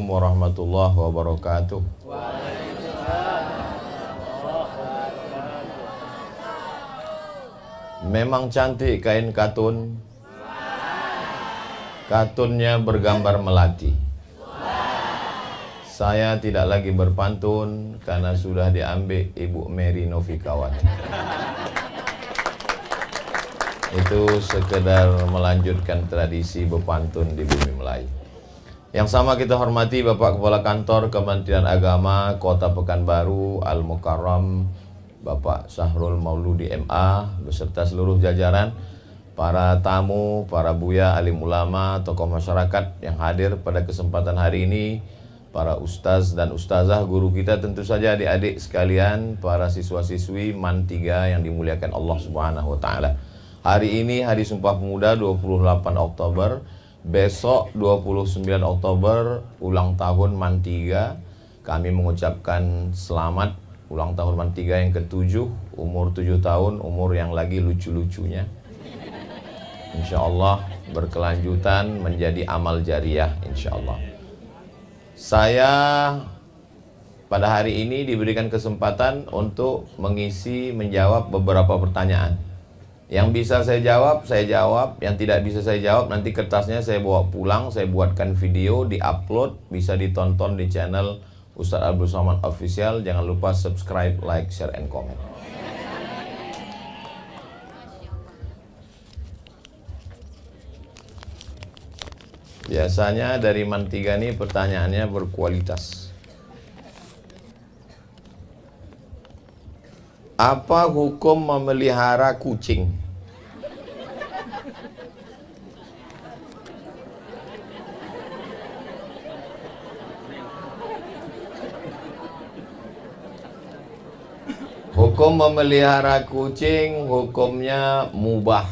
warahmatullahi wabarakatuh. Memang cantik kain katun. Katunnya bergambar melati. Saya tidak lagi berpantun karena sudah diambil Ibu Mary Novikawati. Itu sekedar melanjutkan tradisi berpantun di bumi Melayu. Yang sama kita hormati Bapak Kepala Kantor Kementerian Agama Kota Pekanbaru Al-Mukarram, Bapak Syahrul Mauludi MA beserta seluruh jajaran, para tamu, para buya, alim ulama, tokoh masyarakat yang hadir pada kesempatan hari ini, para ustaz dan ustazah, guru kita, tentu saja adik-adik sekalian, para siswa-siswi MAN 3 yang dimuliakan Allah Subhanahu wa taala. Hari ini hari Sumpah Pemuda 28 Oktober, besok 29 Oktober ulang tahun MAN 3. Kami mengucapkan selamat ulang tahun MAN 3 yang ke-7, umur 7 tahun, umur yang lagi lucu-lucunya. Insya Allah berkelanjutan menjadi amal jariah, insya Allah. Saya pada hari ini diberikan kesempatan untuk menjawab beberapa pertanyaan. Yang bisa saya jawab, yang tidak bisa saya jawab, nanti kertasnya saya bawa pulang, saya buatkan video, di-upload, bisa ditonton di channel Ustadz Abdul Somad Official. Jangan lupa subscribe, like, share, and comment. Biasanya dari MAN 3 ini pertanyaannya berkualitas. Apa hukum memelihara kucing? Hukum memelihara kucing hukumnya mubah.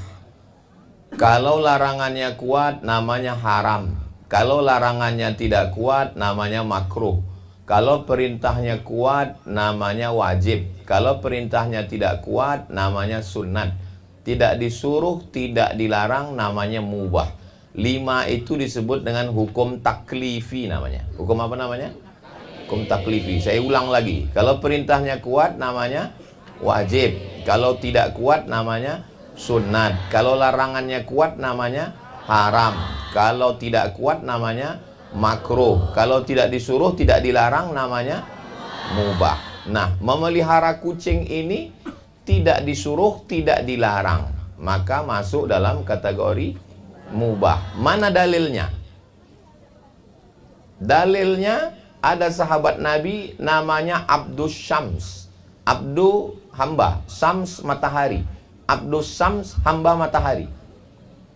Kalau larangannya kuat namanya haram. Kalau larangannya tidak kuat namanya makruh. Kalau perintahnya kuat namanya wajib. Kalau perintahnya tidak kuat namanya sunnat. Tidak disuruh, tidak dilarang namanya mubah. 5 itu disebut dengan hukum taklifi namanya. Hukum apa namanya? Hukum taklifi. Saya ulang lagi. Kalau perintahnya kuat namanya wajib. Kalau tidak kuat namanya sunnat. Kalau larangannya kuat namanya haram. Kalau tidak kuat namanya makruh. Kalau tidak disuruh, tidak dilarang namanya mubah. Nah, memelihara kucing ini tidak disuruh, tidak dilarang, maka masuk dalam kategori mubah. Mana dalilnya? Dalilnya ada sahabat Nabi namanya Abdus Syams. Abdu hamba, Syams matahari. Abdus Syams hamba matahari.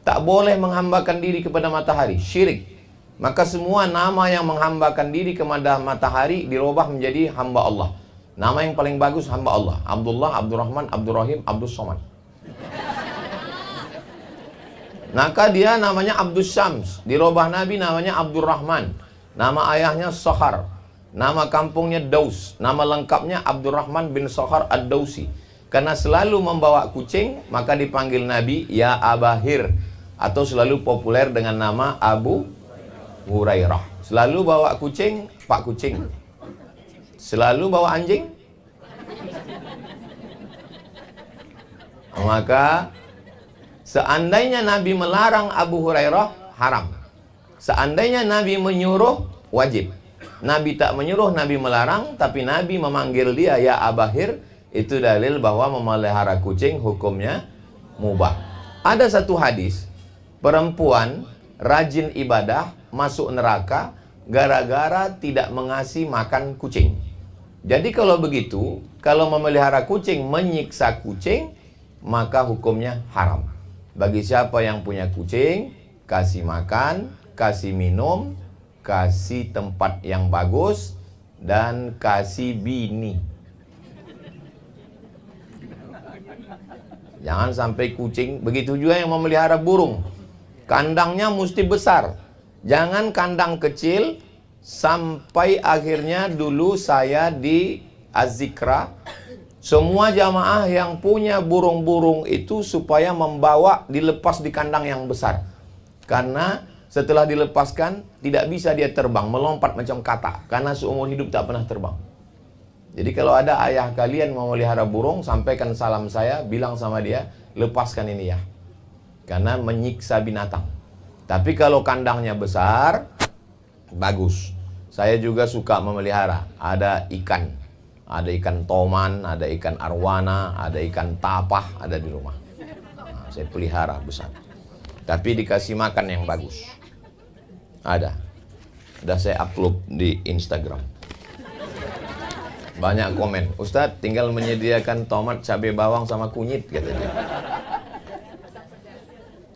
Tak boleh menghambakan diri kepada matahari, syirik. Maka semua nama yang menghambakan diri kepada matahari dirubah menjadi hamba Allah. Nama yang paling bagus hamba Allah. Abdullah, Abdurrahman, Abdurrahim, Abdus Somad. Maka dia namanya Abdus Syams. Dirubah Nabi namanya Abdurrahman. Nama ayahnya Sohar. Nama kampungnya Daus. Nama lengkapnya Abdurrahman bin Sohar Ad-Dausi. Karena selalu membawa kucing, maka dipanggil Nabi ya Abahir, atau selalu populer dengan nama Abu Hurairah. Selalu bawa kucing, Pak Kucing. Selalu bawa anjing. Maka seandainya Nabi melarang Abu Hurairah, haram. Seandainya Nabi menyuruh, wajib. Nabi tak menyuruh, Nabi melarang, tapi Nabi memanggil dia ya Abahir, itu dalil bahwa memelihara kucing hukumnya mubah. Ada satu hadis, perempuan rajin ibadah masuk neraka gara-gara tidak mengasih makan kucing. Jadi kalau begitu, kalau memelihara kucing menyiksa kucing, maka hukumnya haram. Bagi siapa yang punya kucing, kasih makan, kasih minum, kasih tempat yang bagus, dan kasih bini. Jangan sampai kucing. Begitu juga yang memelihara burung, kandangnya mesti besar. Jangan kandang kecil. Sampai akhirnya dulu saya di Az-Zikra, semua jamaah yang punya burung-burung itu supaya membawa dilepas di kandang yang besar. Karena Setelah dilepaskan, tidak bisa dia terbang, melompat macam katak, karena seumur hidup tak pernah terbang. Jadi kalau ada ayah kalian mau melihara burung, sampaikan salam saya, bilang sama dia, lepaskan ini ya, karena menyiksa binatang. Tapi kalau kandangnya besar, bagus. Saya juga suka memelihara. Ada ikan toman, ada ikan arwana, ada ikan tapah, ada di rumah. Nah, saya pelihara besar. Tapi dikasih makan yang bagus. Ada. Sudah saya upload di Instagram. Banyak komen, Ustadz tinggal menyediakan tomat, cabai bawang sama kunyit katanya.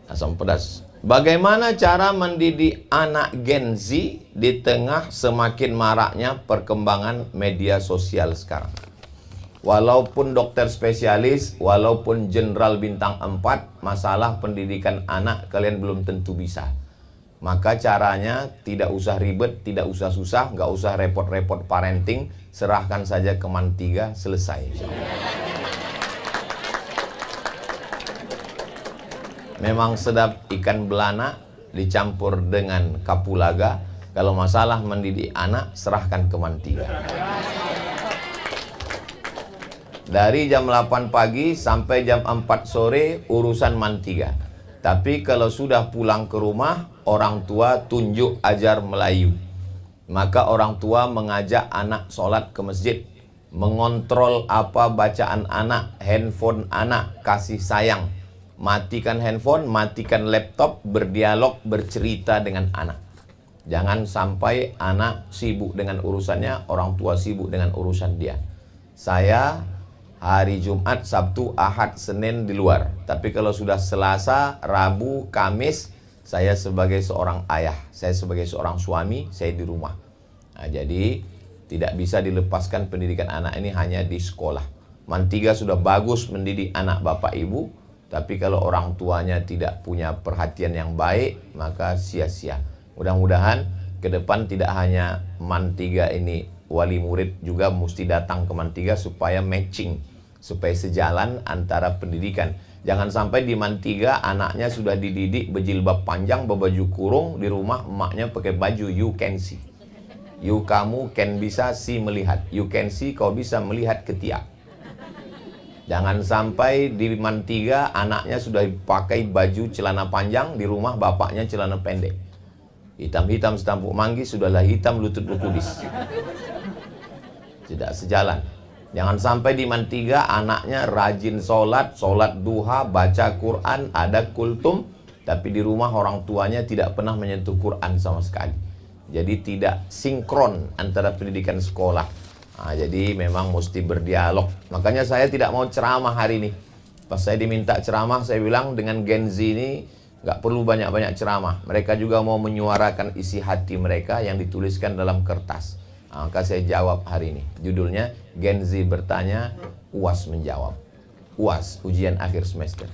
Asam pedas. Bagaimana cara mendidik anak Gen Z di tengah semakin maraknya perkembangan media sosial sekarang? Walaupun dokter spesialis, walaupun jenderal bintang 4, masalah pendidikan anak kalian belum tentu bisa. Maka caranya tidak usah ribet, tidak usah susah, nggak usah repot-repot parenting, serahkan saja ke Man 3, selesai. Memang sedap ikan belana dicampur dengan kapulaga. Kalau masalah mendidik anak, serahkan ke Man 3. Dari jam 8 pagi sampai jam 4 sore urusan Man 3. Tapi kalau sudah pulang ke rumah, orang tua tunjuk ajar Melayu. Maka orang tua mengajak anak sholat ke masjid, mengontrol apa bacaan anak, handphone anak, kasih sayang. Matikan handphone, matikan laptop, berdialog, bercerita dengan anak. Jangan sampai anak sibuk dengan urusannya, orang tua sibuk dengan urusan dia. Saya hari Jumat, Sabtu, Ahad, Senin di luar. Tapi kalau sudah Selasa, Rabu, Kamis, saya sebagai seorang ayah, saya sebagai seorang suami, saya di rumah. Nah, jadi tidak bisa dilepaskan pendidikan anak ini hanya di sekolah. Man 3 sudah bagus mendidik anak bapak ibu, tapi kalau orang tuanya tidak punya perhatian yang baik, maka sia-sia. Mudah-mudahan ke depan tidak hanya Man 3 ini, wali murid juga mesti datang ke Man 3 supaya matching, supaya sejalan antara pendidikan. Jangan sampai di Man 3 anaknya sudah dididik berjilbab panjang, berbaju kurung, di rumah emaknya pakai baju you can see. You kamu can bisa see melihat. You can see kau bisa melihat ketiak. Jangan sampai di Man 3 anaknya sudah pakai baju celana panjang, di rumah bapaknya celana pendek. Hitam-hitam setampuk manggis, sudahlah hitam lutut berkudis. Tidak sejalan. Jangan sampai di Man 3 anaknya rajin sholat, sholat duha, baca Quran, ada kultum, tapi di rumah orang tuanya tidak pernah menyentuh Quran sama sekali. Jadi tidak sinkron antara pendidikan sekolah. Nah, jadi memang mesti berdialog. Makanya saya tidak mau ceramah hari ini. Pas saya diminta ceramah, saya bilang dengan Gen Z ini nggak perlu banyak-banyak ceramah. Mereka juga mau menyuarakan isi hati mereka yang dituliskan dalam kertas. Nah, maka saya jawab hari ini. Judulnya Gen Z bertanya, UAS menjawab. UAS, ujian akhir semester.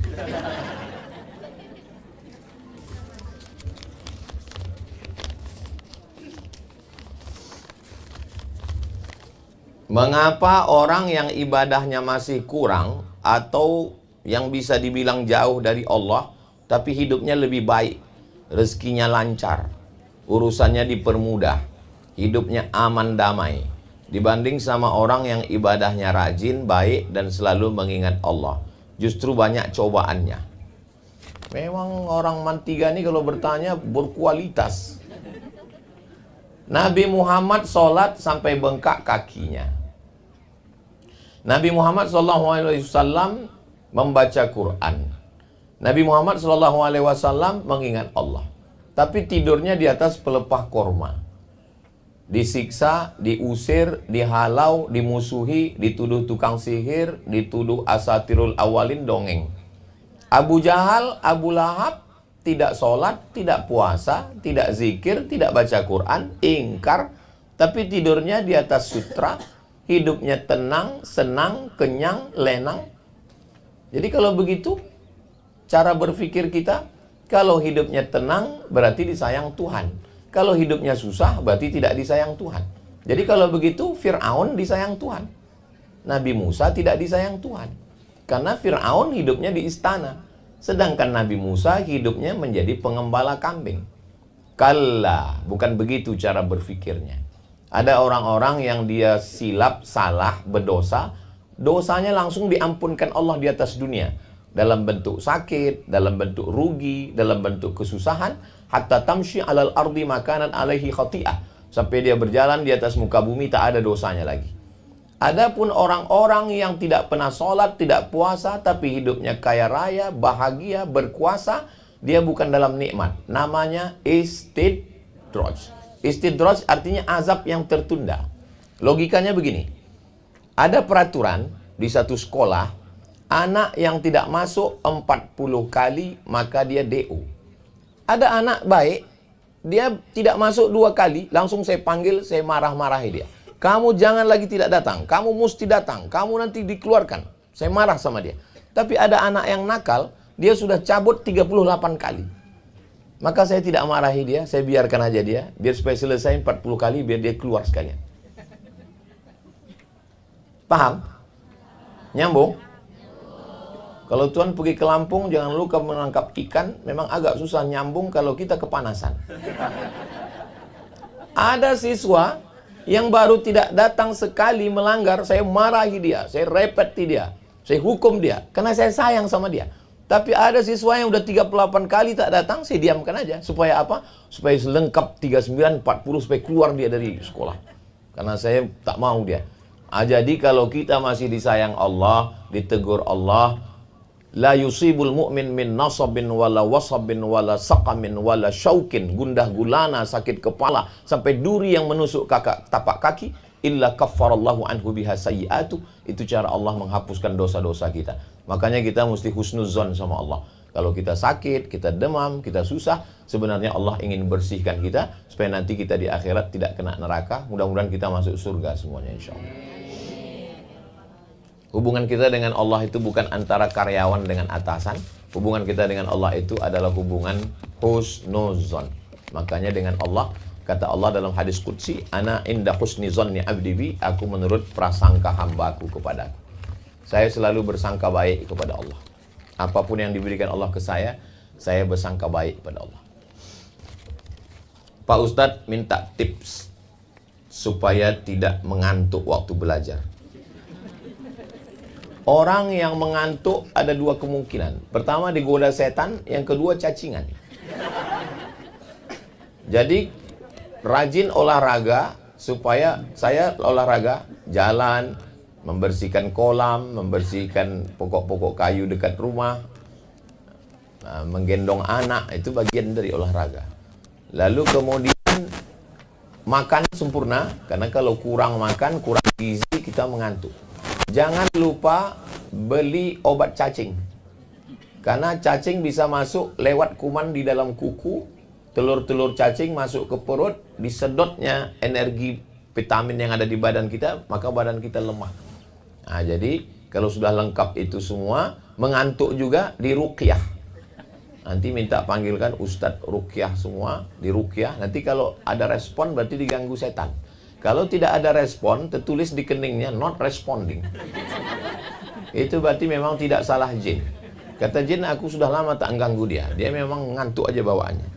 Mengapa orang yang ibadahnya masih kurang atau yang bisa dibilang jauh dari Allah, tapi hidupnya lebih baik, rezekinya lancar, urusannya dipermudah, hidupnya aman damai, dibanding sama orang yang ibadahnya rajin, baik, dan selalu mengingat Allah? Justru banyak cobaannya. Memang orang Man 3 ini kalau bertanya berkualitas. Nabi Muhammad sholat sampai bengkak kakinya. Nabi Muhammad SAW membaca Quran. Nabi Muhammad SAW mengingat Allah. Tapi tidurnya di atas pelepah korma. Disiksa, diusir, dihalau, dimusuhi, dituduh tukang sihir, dituduh asatirul awalin dongeng. Abu Jahal, Abu Lahab tidak sholat, tidak puasa, tidak zikir, tidak baca Quran, ingkar, tapi tidurnya di atas sutra, hidupnya tenang, senang, kenyang, lenang. Jadi kalau begitu, cara berpikir kita, kalau hidupnya tenang berarti disayang Tuhan. Kalau hidupnya susah berarti tidak disayang Tuhan. Jadi kalau begitu, Fir'aun disayang Tuhan. Nabi Musa tidak disayang Tuhan. Karena Fir'aun hidupnya di istana. Sedangkan Nabi Musa hidupnya menjadi pengembala kambing. Kalla, bukan begitu cara berfikirnya. Ada orang-orang yang dia silap, salah, berdosa, dosanya langsung diampunkan Allah di atas dunia. Dalam bentuk sakit, dalam bentuk rugi, dalam bentuk kesusahan. Hatta tamshi alal ardi makanan alaihi khati'ah. Sampai dia berjalan di atas muka bumi, tak ada dosanya lagi. Adapun orang-orang yang tidak pernah sholat, tidak puasa, tapi hidupnya kaya raya, bahagia, berkuasa, dia bukan dalam nikmat. Namanya istidraj. Istidraj artinya azab yang tertunda. Logikanya begini. Ada peraturan di satu sekolah, anak yang tidak masuk 40 kali, maka dia DO. Ada anak baik, dia tidak masuk 2 kali, langsung saya panggil, saya marah-marahi dia. Kamu jangan lagi tidak datang, kamu mesti datang, kamu nanti dikeluarkan. Saya marah sama dia. Tapi ada anak yang nakal, dia sudah cabut 38 kali. Maka saya tidak marahi dia, saya biarkan aja dia, biar supaya selesai 40 kali, biar dia keluar sekalian. Paham? Nyambung? Kalau Tuhan pergi ke Lampung, jangan lupa menangkap ikan, memang agak susah nyambung kalau kita kepanasan. Ada siswa yang baru tidak datang sekali melanggar, saya marahi dia, saya repeti dia, saya hukum dia, karena saya sayang sama dia. Tapi ada siswa yang udah 38 kali tak datang, saya diamkan aja. Supaya apa? Supaya selengkap 39, 40, supaya keluar dia dari sekolah. Karena saya tak mau dia. Jadi kalau kita masih disayang Allah, ditegur Allah, la yusibul mu'min min nasabin wala wasabin wala saqamin wala syaukin, gundah gulana, sakit kepala, sampai duri yang menusuk tapak kaki, illa kaffarallahu anhu biha sayyi'atu. Itu cara Allah menghapuskan dosa-dosa kita. Makanya kita mesti husnuzon sama Allah. Kalau kita sakit, kita demam, kita susah, sebenarnya Allah ingin bersihkan kita supaya nanti kita di akhirat tidak kena neraka. Mudah-mudahan kita masuk surga semuanya, insya Allah. Hubungan kita dengan Allah itu bukan antara karyawan dengan atasan. Hubungan kita dengan Allah itu adalah hubungan husnuzon. Makanya dengan Allah, kata Allah dalam hadis qudsi, ana inda husni zonni abdi bi, aku menurut prasangka hambaku kepadaku. Saya selalu bersangka baik kepada Allah. Apapun yang diberikan Allah ke saya bersangka baik kepada Allah. Pak Ustadz minta tips supaya tidak mengantuk waktu belajar. Orang yang mengantuk ada 2 kemungkinan. Pertama digoda setan, yang kedua cacingan. Jadi rajin olahraga, supaya saya olahraga, jalan, membersihkan kolam, membersihkan pokok-pokok kayu dekat rumah, menggendong anak, itu bagian dari olahraga. Lalu kemudian makan sempurna, karena kalau kurang makan, kurang gizi, kita mengantuk. Jangan lupa beli obat cacing, karena cacing bisa masuk lewat kuman di dalam kuku, telur-telur cacing masuk ke perut, disedotnya energi vitamin yang ada di badan kita, maka badan kita lemah. Nah, jadi kalau sudah lengkap itu semua, mengantuk juga diruqyah. Nanti minta panggilkan Ustadz ruqyah semua, diruqyah. Nanti kalau ada respon berarti diganggu setan. Kalau tidak ada respon, tertulis di keningnya not responding. Itu berarti memang tidak salah jin. Kata jin, aku sudah lama tak ganggu dia. Dia memang ngantuk aja bawaannya.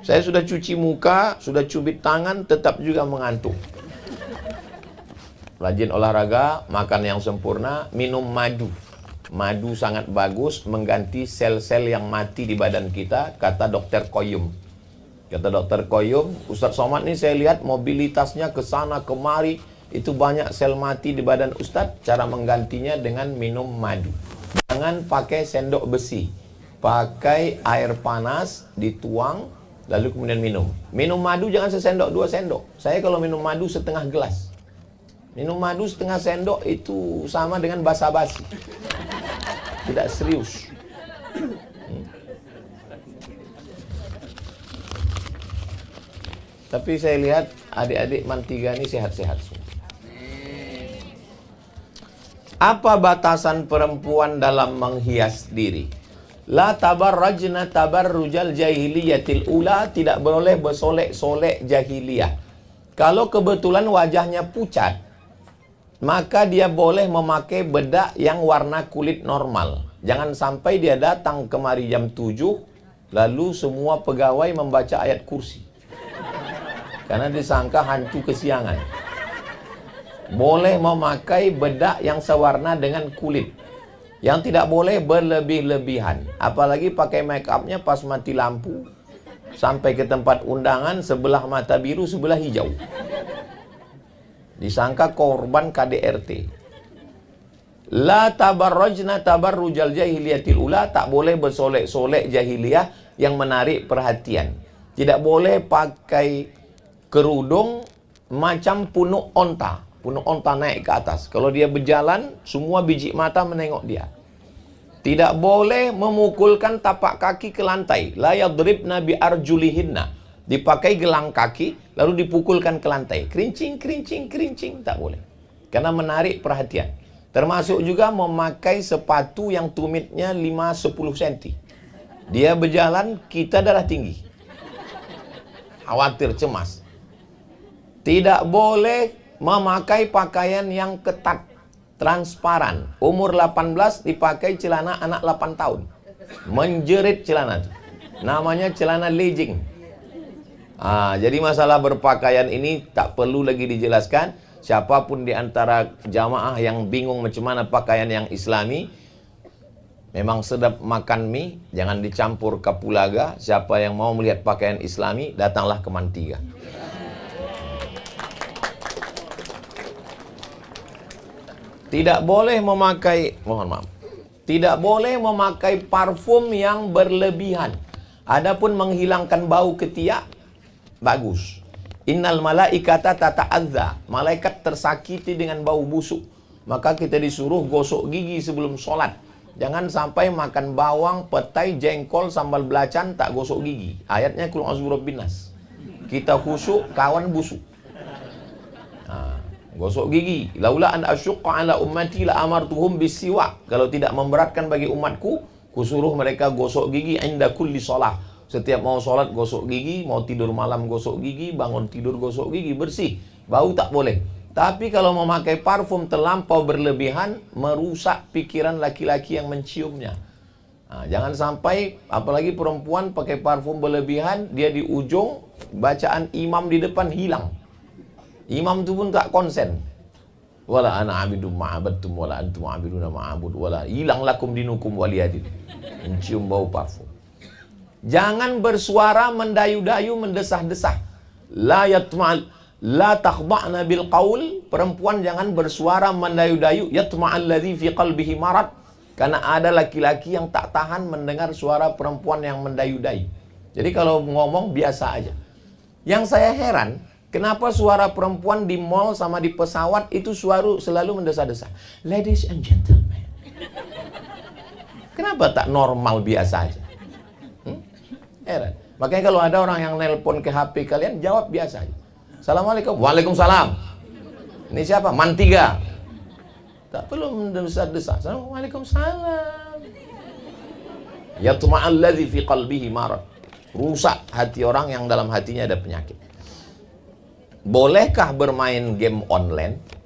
Saya sudah cuci muka, sudah cubit tangan, tetap juga mengantuk. Rajin olahraga, makan yang sempurna, minum madu. Madu sangat bagus mengganti sel-sel yang mati di badan kita, kata Dr. Qayyum. Kata Dr. Qayyum, Ustadz Somad ini saya lihat mobilitasnya ke sana kemari, itu banyak sel mati di badan Ustadz. Cara menggantinya dengan minum madu. Jangan pakai sendok besi, pakai air panas, dituang, lalu kemudian minum. Minum madu jangan sesendok, 2 sendok. Saya kalau minum madu setengah gelas. Minum madu setengah sendok itu sama dengan basa-basi. Tidak serius. Tapi saya lihat adik-adik Mantiga ini sehat-sehat semua. Apa batasan perempuan dalam menghias diri? La tabarrajna tabarrujal jahiliyatil ula, tidak boleh bersolek-solek jahiliyah. Kalau kebetulan wajahnya pucat, maka dia boleh memakai bedak yang warna kulit normal. Jangan sampai dia datang kemari jam 7, Lalu semua pegawai membaca ayat kursi. Karena disangka hantu kesiangan. Boleh memakai bedak yang sewarna dengan kulit. Yang tidak boleh berlebih-lebihan. Apalagi pakai make upnya pas mati lampu. Sampai ke tempat undangan, sebelah mata biru, sebelah hijau. Disangka korban KDRT. La tabarrajna tabarrujal jahiliyatil ula. Tak boleh bersolek-solek jahiliyah yang menarik perhatian. Tidak boleh pakai kerudung macam punuk onta. Punuk onta naik ke atas. Kalau dia berjalan, semua biji mata menengok dia. Tidak boleh memukulkan tapak kaki ke lantai. La yadribna bi arjulihinna. Dipakai gelang kaki, lalu dipukulkan ke lantai. Kerincing, kerincing, kerincing. Tak boleh. Karena menarik perhatian. Termasuk juga memakai sepatu yang tumitnya 5-10 cm. Dia berjalan, kita darah tinggi. Khawatir, cemas. Tidak boleh memakai pakaian yang ketat, transparan. Umur 18 dipakai celana anak 8 tahun. Menjerit celana itu. Namanya celana legging. Jadi masalah berpakaian ini tak perlu lagi dijelaskan. Siapapun di antara jamaah yang bingung macam mana pakaian yang islami, memang sedap makan mie, jangan dicampur kapulaga. Siapa yang mau melihat pakaian islami, datanglah ke Mantiga. Tidak boleh memakai, mohon maaf, tidak boleh memakai parfum yang berlebihan. Adapun menghilangkan bau ketiak, bagus. Innal malaikata tata'adza. Malaikat tersakiti dengan bau busuk. Maka kita disuruh gosok gigi sebelum sholat. Jangan sampai makan bawang, petai, jengkol, sambal belacan, tak gosok gigi. Ayatnya Qul a'udzu birabbin nas. Kita khusyuk, kawan busuk. Gosok gigi. Laula an asyqa ala ummati la amartuhum bisiwak. Kalau tidak memberatkan bagi umatku, kusuruh mereka gosok gigi inda kulli shalah. Setiap mau sholat gosok gigi, mau tidur malam gosok gigi, bangun tidur gosok gigi, bersih. Bau tak boleh. Tapi kalau memakai parfum terlampau berlebihan, merusak pikiran laki-laki yang menciumnya. Jangan sampai, apalagi perempuan pakai parfum berlebihan, dia di ujung, bacaan imam di depan hilang. Imam itu pun tak konsen. Wala ana abidum ma'abadtum wala antum abiduna ma'abud wala hilang lakum dinukum waliyadin. Mencium bau parfum. Jangan bersuara mendayu-dayu, mendesah-desah. La yatma'al la takhda'na bil qaul. Perempuan jangan bersuara mendayu-dayu. Yatma'al ladzi fi qalbihi marad. Karena ada laki-laki yang tak tahan mendengar suara perempuan yang mendayu-dayu. Jadi kalau ngomong biasa aja. Yang saya heran, kenapa suara perempuan di mall sama di pesawat itu selalu mendesah-desah. Ladies and gentlemen. Kenapa tak normal biasa aja? Heran. Makanya kalau ada orang yang nelpon ke HP kalian, jawab biasa aja. Assalamualaikum. Waalaikumsalam. Ini siapa? Mantiga. Tak perlu mendesah-desah. Waalaikumsalam. Yatma'al ladzi fi qalbihi marad. Rusak hati orang yang dalam hatinya ada penyakit. Bolehkah bermain game online?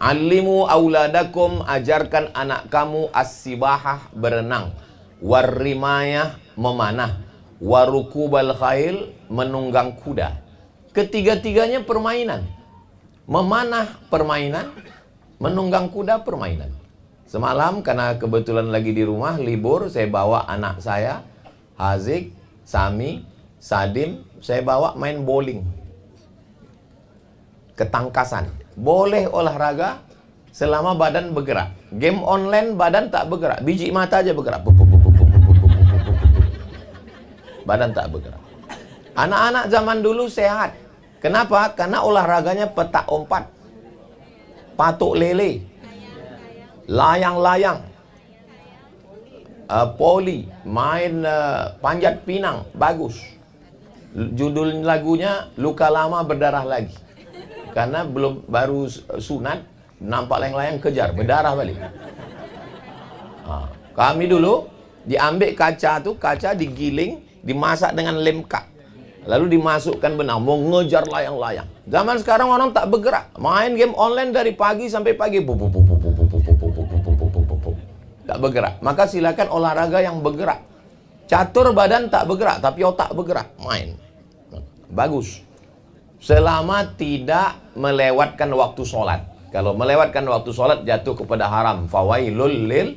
Alimu auladakum, ajarkan anak kamu as-sibahah, berenang, warrimayah, memanah, warukubal khail, menunggang kuda. Ketiga-tiganya permainan. Memanah permainan, menunggang kuda permainan. Semalam karena kebetulan lagi di rumah libur, saya bawa anak saya, Hazik, Sami, Sadim, saya bawa main bowling. Ketangkasan. Boleh olahraga selama badan bergerak. Game online badan tak bergerak. Biji mata aja bergerak. Badan tak bergerak. Anak-anak zaman dulu sehat. Kenapa? Karena olahraganya petak umpat, patuk lele, layang-layang, poli, main panjat pinang, bagus. Judul lagunya Luka Lama Berdarah Lagi. Karena baru sunat, nampak layang-layang, kejar, berdarah balik. Kami dulu diambil kaca tuh, kaca digiling, dimasak dengan lem kak, lalu dimasukkan benang, mau ngejar layang-layang. Zaman sekarang orang tak bergerak, main game online dari pagi sampai pagi. tak bergerak. Maka silakan olahraga yang bergerak. Catur badan tak bergerak, tapi otak bergerak. Main. Bagus. Selama tidak melewatkan waktu sholat. Kalau melewatkan waktu sholat jatuh kepada haram. Fawailul lil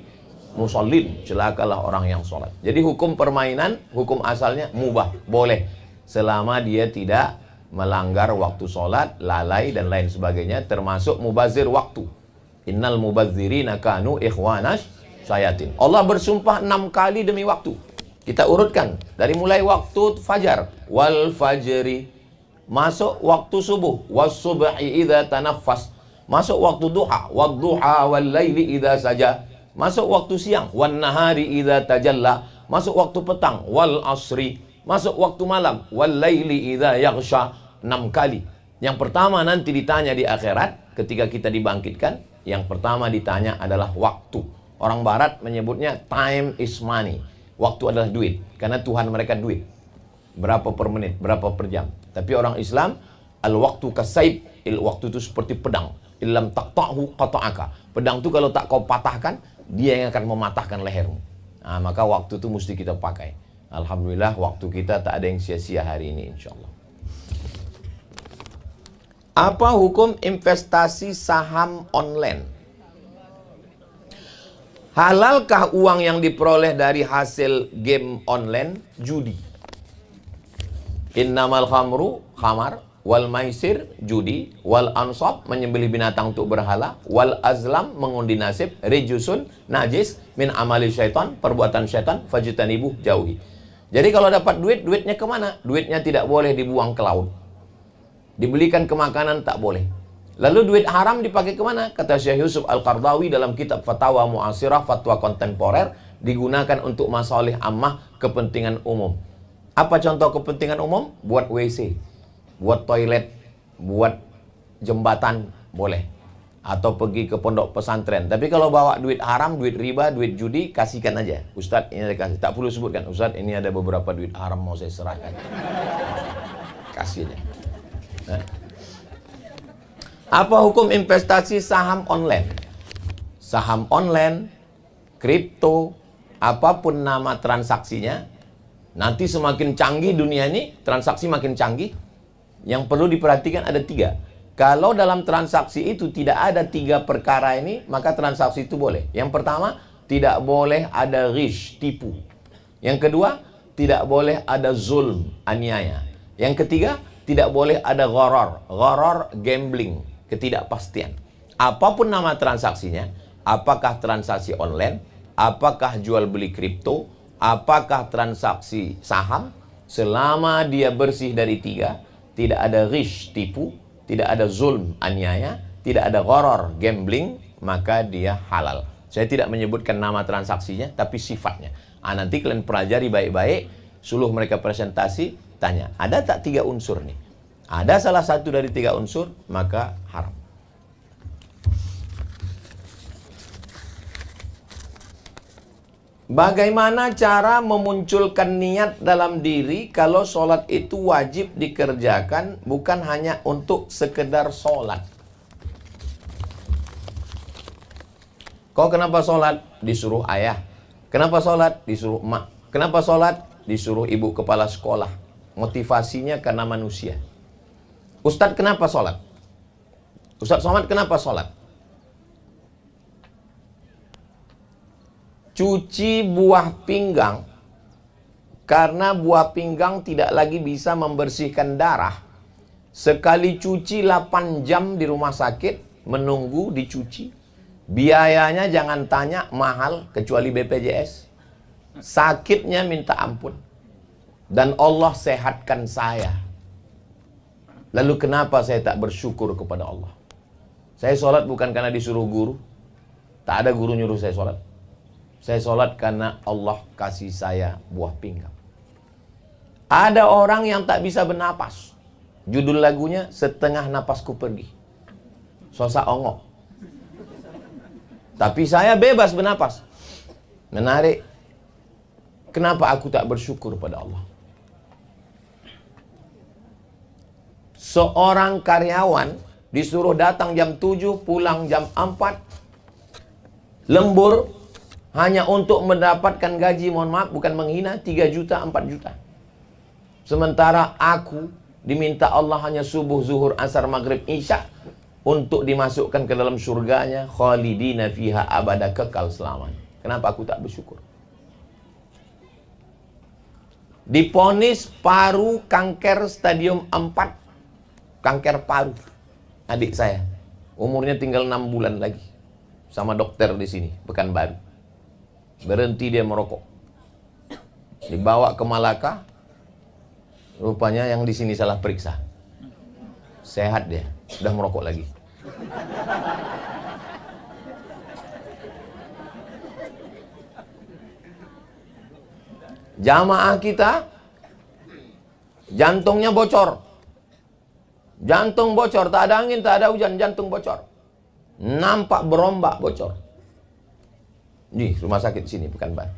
musallin. Celakalah orang yang sholat. Jadi hukum permainan, hukum asalnya mubah. Boleh. Selama dia tidak melanggar waktu sholat, lalai dan lain sebagainya. Termasuk mubazir waktu. Innal mubazzirina kanu ikhwanas syayatin. Allah bersumpah 6 kali demi waktu. Kita urutkan. Dari mulai waktu fajar. Wal fajri. Masuk waktu subuh. Was subhi idza tanaffas. Masuk waktu duha. Wad duha wal laili idza saja. Masuk waktu siang. Wan nahari idza tajalla. Masuk waktu petang. Wal asri. Masuk waktu malam. Wal laili idza yaghsha. 6 kali. Yang pertama nanti ditanya di akhirat ketika kita dibangkitkan. Yang pertama ditanya adalah waktu. Orang barat menyebutnya time is money. Waktu adalah duit. Karena Tuhan mereka duit. Berapa per menit, berapa per jam. Tapi orang Islam, al-waktu kasaib, waktu itu seperti pedang. Illam taqta'hu qata'aka. Pedang itu kalau tak kau patahkan, dia yang akan mematahkan lehermu. Nah, maka waktu itu mesti kita pakai. Alhamdulillah waktu kita tak ada yang sia-sia hari ini insyaAllah. Apa hukum investasi saham online? Halalkah uang yang diperoleh dari hasil game online judi? Innamal khamru khamar wal maisir judi wal ansab menyembelih binatang untuk berhala wal azlam mengundi nasib rijusun najis min amali syaitan perbuatan syaitan fajtanibuh jauhi. Jadi kalau dapat duit, duitnya kemana? Duitnya tidak boleh dibuang ke laut. Dibelikan ke makanan tak boleh. Lalu duit haram dipakai kemana? Kata Syekh Yusuf Al-Qardawi dalam kitab Fatwa Mu'asirah, fatwa kontemporer, digunakan untuk masalih ammah, kepentingan umum. Apa contoh kepentingan umum? Buat WC, buat toilet, buat jembatan, boleh. Atau pergi ke pondok pesantren. Tapi kalau bawa duit haram, duit riba, duit judi, kasihkan aja. Ustadz, ini ada kasih. Tak perlu sebutkan. Ustadz, ini ada beberapa duit haram mau saya serahkan. Kasih aja. Nah. Apa hukum investasi saham online? Saham online, kripto, apapun nama transaksinya, nanti semakin canggih dunia ini, transaksi makin canggih. Yang perlu diperhatikan ada 3. Kalau dalam transaksi itu tidak ada 3 perkara ini, maka transaksi itu boleh. Yang pertama, tidak boleh ada ghish, tipu. Yang kedua, tidak boleh ada zulm, aniaya. Yang ketiga, tidak boleh ada gharar. Gharar, gambling, ketidakpastian. Apapun nama transaksinya, apakah transaksi online, apakah jual beli kripto, apakah transaksi saham, selama dia bersih dari 3, tidak ada ghish, tipu, tidak ada zulm, aniaya, tidak ada gharar, gambling, maka dia halal. Saya tidak menyebutkan nama transaksinya, tapi sifatnya. Nanti kalian pelajari baik-baik, suruh mereka presentasi, tanya, ada tak 3 unsur nih? Ada salah satu dari 3 unsur, maka haram. Bagaimana cara memunculkan niat dalam diri kalau sholat itu wajib dikerjakan, bukan hanya untuk sekedar sholat? Kau kenapa sholat? Disuruh ayah. Kenapa sholat? Disuruh emak. Kenapa sholat? Disuruh ibu kepala sekolah. Motivasinya karena manusia. Ustadz kenapa sholat? Ustadz Somad kenapa sholat? Cuci buah pinggang, karena buah pinggang tidak lagi bisa membersihkan darah. Sekali cuci 8 jam di rumah sakit, menunggu dicuci. Biayanya jangan tanya, mahal, kecuali BPJS. Sakitnya minta ampun. Dan Allah sehatkan saya. Lalu kenapa saya tak bersyukur kepada Allah? Saya sholat bukan karena disuruh guru. Tak ada guru nyuruh saya sholat. Saya sholat karena Allah kasih saya buah pinggang. Ada orang yang tak bisa bernapas. Judul lagunya, Setengah Napasku Pergi. Sosa ongok. Tapi saya bebas bernapas. Menarik. Kenapa aku tak bersyukur pada Allah? Seorang karyawan disuruh datang jam 7, pulang jam 4. Lembur. hanya untuk mendapatkan gaji, mohon maaf, bukan menghina, 3 juta, 4 juta. Sementara aku diminta Allah hanya subuh, zuhur, asar, maghrib, isya untuk dimasukkan ke dalam surganya, khalidina fiha abada, kekal selamanya. Kenapa aku tak bersyukur? Diponis paru kanker stadium 4, kanker paru. Adik saya, umurnya tinggal 6 bulan lagi, sama dokter di sini, Pekanbaru. Berhenti dia merokok. Dibawa ke Malaka, rupanya yang di sini salah periksa. Sehat dia, sudah merokok lagi. Jamaah kita jantungnya bocor. Jantung bocor, tak ada angin, tak ada hujan, jantung bocor. Nampak berombak bocor. Di rumah sakit sini, Pekanbaru.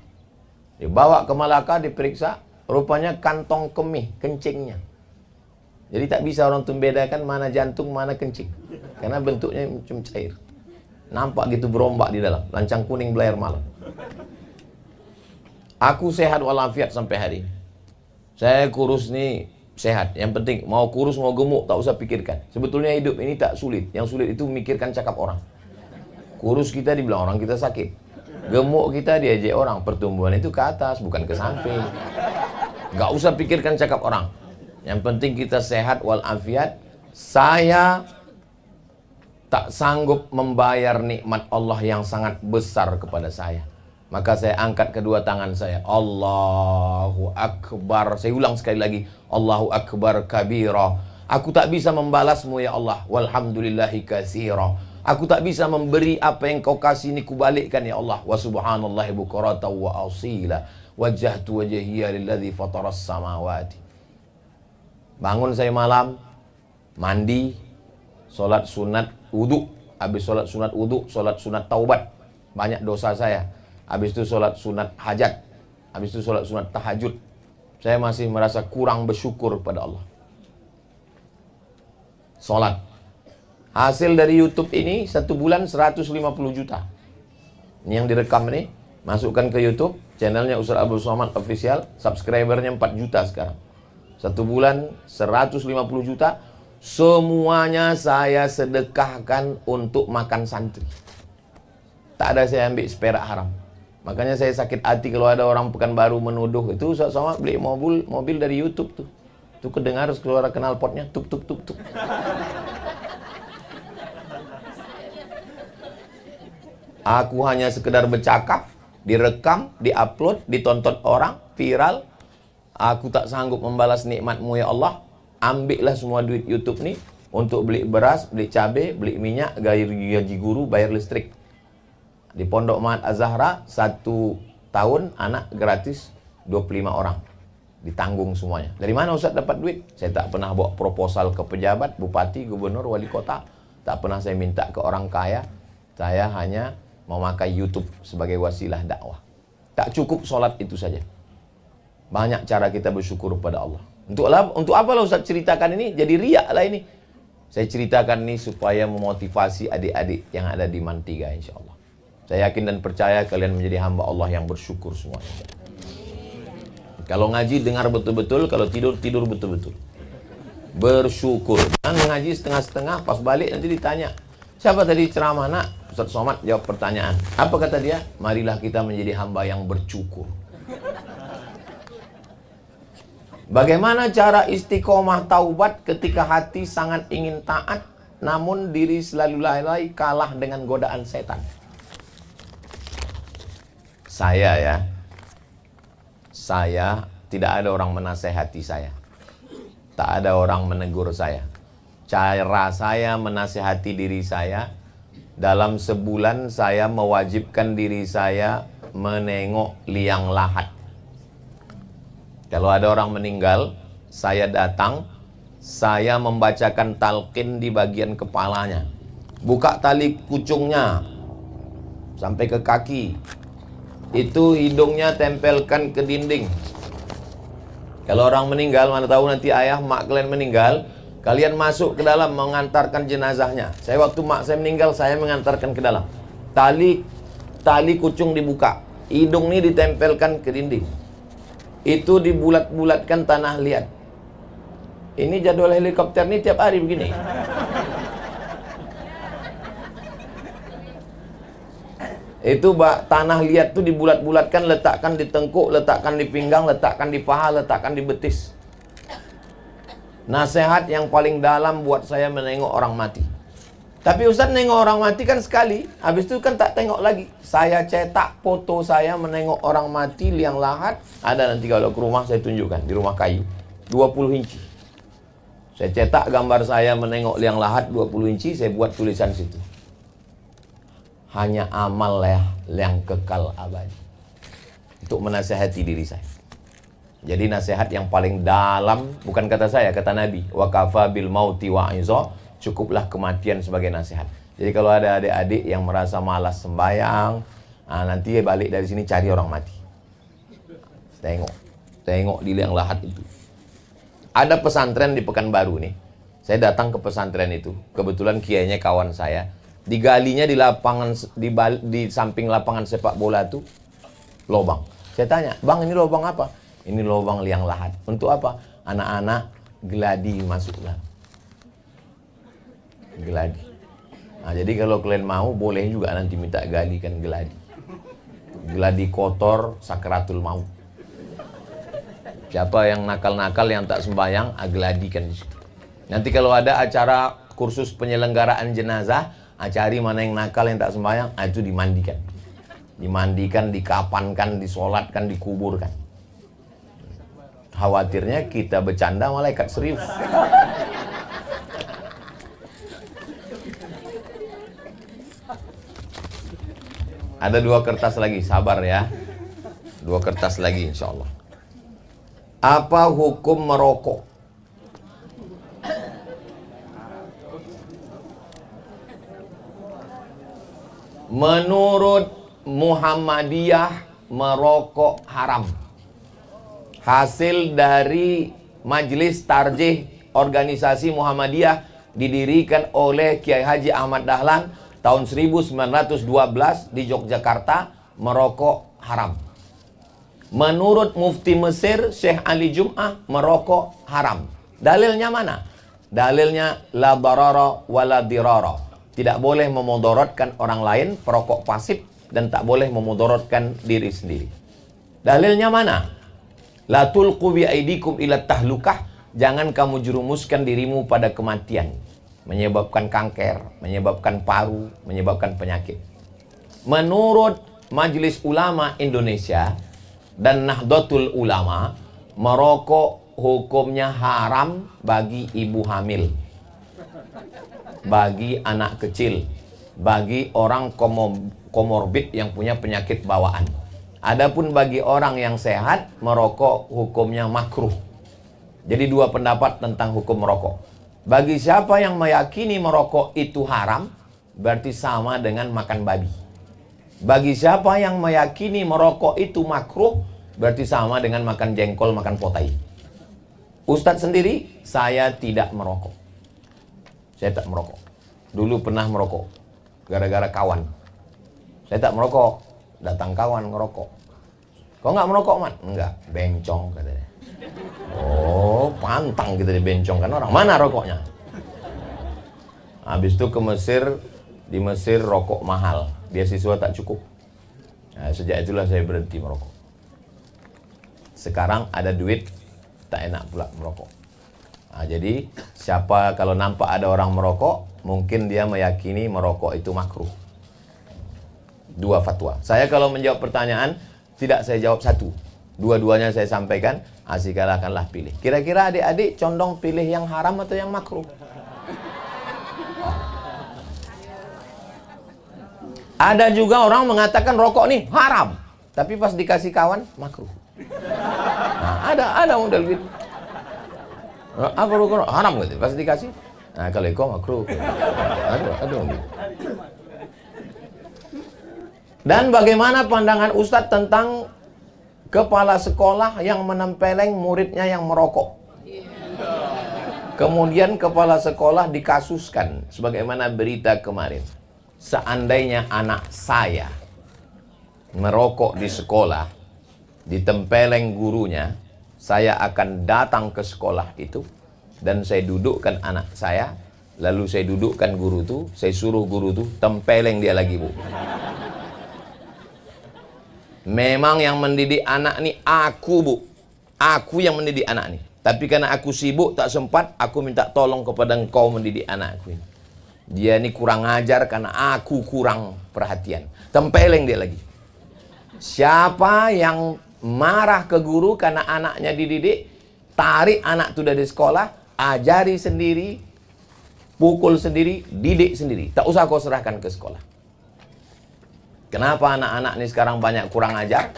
Dibawa ke Malaka, diperiksa, rupanya kantong kemih, kencingnya. Jadi tak bisa orang tuh membedakan mana jantung, mana kencing. Karena bentuknya macam cair. Nampak gitu berombak di dalam, lancang kuning belayar malam. Aku sehat walafiat sampai hari ini. Saya kurus nih sehat. Yang penting mau kurus mau gemuk tak usah pikirkan. Sebetulnya hidup ini tak sulit. Yang sulit itu memikirkan cakap orang. Kurus kita dibilang orang kita sakit. Gemuk kita diajak orang. Pertumbuhan itu ke atas bukan ke samping. Gak usah pikirkan cakap orang. Yang penting kita sehat walafiat. Saya tak sanggup membayar nikmat Allah yang sangat besar kepada saya. Maka saya angkat kedua tangan saya. Allahu Akbar. Saya ulang sekali lagi. Allahu Akbar kabira. Aku tak bisa membalasmu ya Allah. Walhamdulillahi katsira. Aku tak bisa memberi apa yang kau kasih ini kubalikkan ya Allah. Wa subhanallahi bukrata wa asila. Wajjahtu wajhiya lilladzi fataras samawati. Bangun saya malam, mandi, solat sunat wudu. Habis solat sunat wudu, solat sunat taubat. Banyak dosa saya. Habis itu sholat sunat hajat. Habis itu sholat sunat tahajud. Saya masih merasa kurang bersyukur pada Allah. Sholat. Hasil dari YouTube ini 1 bulan 150 juta. Ini yang direkam ini. Masukkan ke YouTube. Channelnya Ustaz Abdul Somad Official. Subscribernya 4 juta sekarang. 1 bulan 150 juta. Semuanya saya sedekahkan untuk makan santri. Tak ada saya ambil seperak haram. Makanya saya sakit hati kalau ada orang Pekanbaru menuduh itu Ustaz Somad beli mobil dari YouTube tuh. Tuh kedengar suara knalpotnya tuk tuk tuk tuk. Aku hanya sekedar bercakap, direkam, diupload, ditonton orang, viral. Aku tak sanggup membalas nikmat-Mu ya Allah. Ambillah semua duit YouTube nih untuk beli beras, beli cabai, beli minyak, gaji guru, bayar listrik. Di Pondok Mahat Az-Zahra 1 tahun anak gratis 25 orang. Ditanggung semuanya. Dari mana Ustaz dapat duit? Saya tak pernah bawa proposal ke pejabat, bupati, gubernur, wali kota. Tak pernah saya minta ke orang kaya. Saya hanya memakai YouTube sebagai wasilah dakwah. Tak cukup sholat itu saja. Banyak cara kita bersyukur kepada Allah. Untuk apa Ustaz ceritakan ini? Jadi riak lah ini. Saya ceritakan ini supaya memotivasi adik-adik yang ada di Mantiga insya Allah. Saya yakin dan percaya kalian menjadi hamba Allah yang bersyukur semuanya. Kalau ngaji dengar betul-betul, kalau tidur betul-betul. Bersyukur. Jangan ngaji setengah-setengah, pas balik nanti ditanya. Siapa tadi ceramah nak? Ustaz Somad jawab pertanyaan. Apa kata dia? Marilah kita menjadi hamba yang bersyukur. Bagaimana cara istiqomah taubat ketika hati sangat ingin taat, namun diri selalu lalai kalah dengan godaan setan? Saya tidak ada orang menasehati saya. Tak ada orang menegur saya. Cara saya menasehati diri saya, dalam sebulan saya mewajibkan diri saya menengok liang lahat. Kalau ada orang meninggal, saya datang, saya membacakan talqin di bagian kepalanya. Buka tali kucungnya sampai ke kaki. Itu hidungnya tempelkan ke dinding. Kalau orang meninggal, mana tahu nanti ayah, mak kalian meninggal, kalian masuk ke dalam mengantarkan jenazahnya. Saya waktu mak saya meninggal, saya mengantarkan ke dalam. Tali kucung dibuka. Hidung ini ditempelkan ke dinding. Itu dibulat-bulatkan tanah liat. Ini jadwal helikopter ini tiap hari begini. Itu tanah liat tuh dibulat-bulatkan, letakkan di tengkuk, letakkan di pinggang, letakkan di paha, letakkan di betis. Nasihat yang paling dalam buat saya menengok orang mati. Tapi Ustaz nengok orang mati kan sekali, habis itu kan tak tengok lagi. Saya cetak foto saya menengok orang mati liang lahat. Ada nanti kalau ke rumah saya tunjukkan, di rumah kayu 20 inci. Saya cetak gambar saya menengok liang lahat 20 inci, saya buat tulisan situ. Hanya amal yang kekal abadi. Untuk menasihati diri saya. Jadi nasihat yang paling dalam, bukan kata saya, kata Nabi. Wa kafa bil mauti wa'izah. Cukuplah kematian sebagai nasihat. Jadi kalau ada adik-adik yang merasa malas sembahyang, nanti balik dari sini cari orang mati. Tengok di liang lahat itu. Ada pesantren di Pekanbaru nih. Saya datang ke pesantren itu. Kebetulan kiainya kawan saya. Digalinya di lapangan, di samping lapangan sepak bola itu lobang. Saya tanya, bang ini lobang apa? Ini lobang liang lahat. Untuk apa? Anak-anak geladi masuklah. Geladi. Nah, jadi kalau kalian mau boleh juga nanti minta galikan geladi. Geladi kotor sakratul maut. Siapa yang nakal-nakal yang tak sembahyang, geladikan di situ. Nanti kalau ada acara kursus penyelenggaraan jenazah, cari mana yang nakal yang tak sembahyang, itu dimandikan. Dimandikan, dikapankan, disolatkan, dikuburkan. Khawatirnya kita bercanda malaikat serius. Ada 2 kertas lagi, sabar ya. 2 kertas lagi insya Allah. Apa hukum merokok? Menurut Muhammadiyah, merokok haram. Hasil dari Majelis Tarjih Organisasi Muhammadiyah didirikan oleh Kiai Haji Ahmad Dahlan tahun 1912 di Yogyakarta, merokok haram. Menurut Mufti Mesir Syekh Ali Jum'ah, merokok haram. Dalilnya mana? Dalilnya la darara wala dirara. Tidak boleh memudaratkan orang lain, perokok pasif, dan tak boleh memudaratkan diri sendiri. Dalilnya mana? La tulqu bi aidikum ila tahlukah. Jangan kamu jerumuskan dirimu pada kematian. Menyebabkan kanker, menyebabkan paru, menyebabkan penyakit. Menurut Majelis Ulama Indonesia dan Nahdlatul Ulama, merokok hukumnya haram bagi ibu hamil, bagi anak kecil, bagi orang komorbid yang punya penyakit bawaan. Adapun bagi orang yang sehat, merokok hukumnya makruh. Jadi 2 pendapat tentang hukum merokok. Bagi siapa yang meyakini merokok itu haram, berarti sama dengan makan babi. Bagi siapa yang meyakini merokok itu makruh, berarti sama dengan makan jengkol, makan potai. Ustadz sendiri, saya tidak merokok. Saya tak merokok. Dulu pernah merokok, gara-gara kawan. Saya tak merokok, datang kawan ngerokok. Kau nggak merokok, Mat? Enggak, bencong katanya. Oh, pantang kita dibencongkan orang. Mana rokoknya? Habis itu ke Mesir. Di Mesir rokok mahal, beasiswa tak cukup. Nah, sejak itulah saya berhenti merokok. Sekarang ada duit, tak enak pula merokok. Nah, jadi siapa kalau nampak ada orang merokok, mungkin dia meyakini merokok itu makruh. 2 fatwa. Saya kalau menjawab pertanyaan, tidak saya jawab satu. Dua-duanya saya sampaikan, silakanlah pilih. Kira-kira adik-adik condong pilih yang haram atau yang makruh? Ada juga orang mengatakan rokok nih haram, tapi pas dikasih kawan makruh. Nah, ada model gitu. Apa rokok haram gitu, pas dikasih. Nah, kalau kok makruh. Aduh gitu. Dan bagaimana pandangan Ustadz tentang kepala sekolah yang menempeleng muridnya yang merokok? Kemudian kepala sekolah dikasuskan, sebagaimana berita kemarin. Seandainya anak saya merokok di sekolah, ditempeleng gurunya, saya akan datang ke sekolah itu dan saya dudukkan anak saya, lalu saya dudukkan guru itu, saya suruh guru itu tempeleng dia lagi, Bu. Memang yang mendidik anak nih aku, Bu. Aku yang mendidik anak nih. Tapi karena aku sibuk tak sempat, aku minta tolong kepada engkau mendidik anakku ini. Dia ini kurang ajar karena aku kurang perhatian. Tempeleng dia lagi. Siapa yang marah ke guru karena anaknya dididik, tarik anak itu dari sekolah, ajari sendiri, pukul sendiri, didik sendiri. Tak usah kau serahkan ke sekolah. Kenapa anak-anak ini sekarang banyak kurang ajar?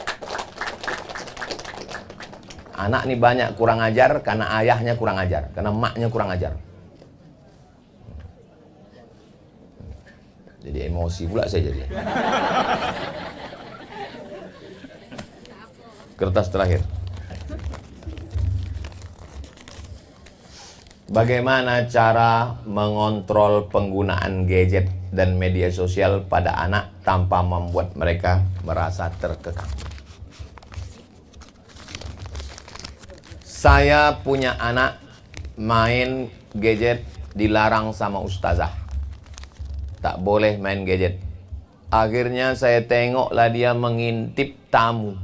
Anak ini banyak kurang ajar karena ayahnya kurang ajar, karena emaknya kurang ajar. Jadi emosi pula saya jadi. Kertas terakhir. Bagaimana cara mengontrol penggunaan gadget dan media sosial pada anak tanpa membuat mereka merasa terkekang? Saya punya anak main gadget dilarang sama ustazah. Tak boleh main gadget. Akhirnya saya tengoklah dia mengintip tamu.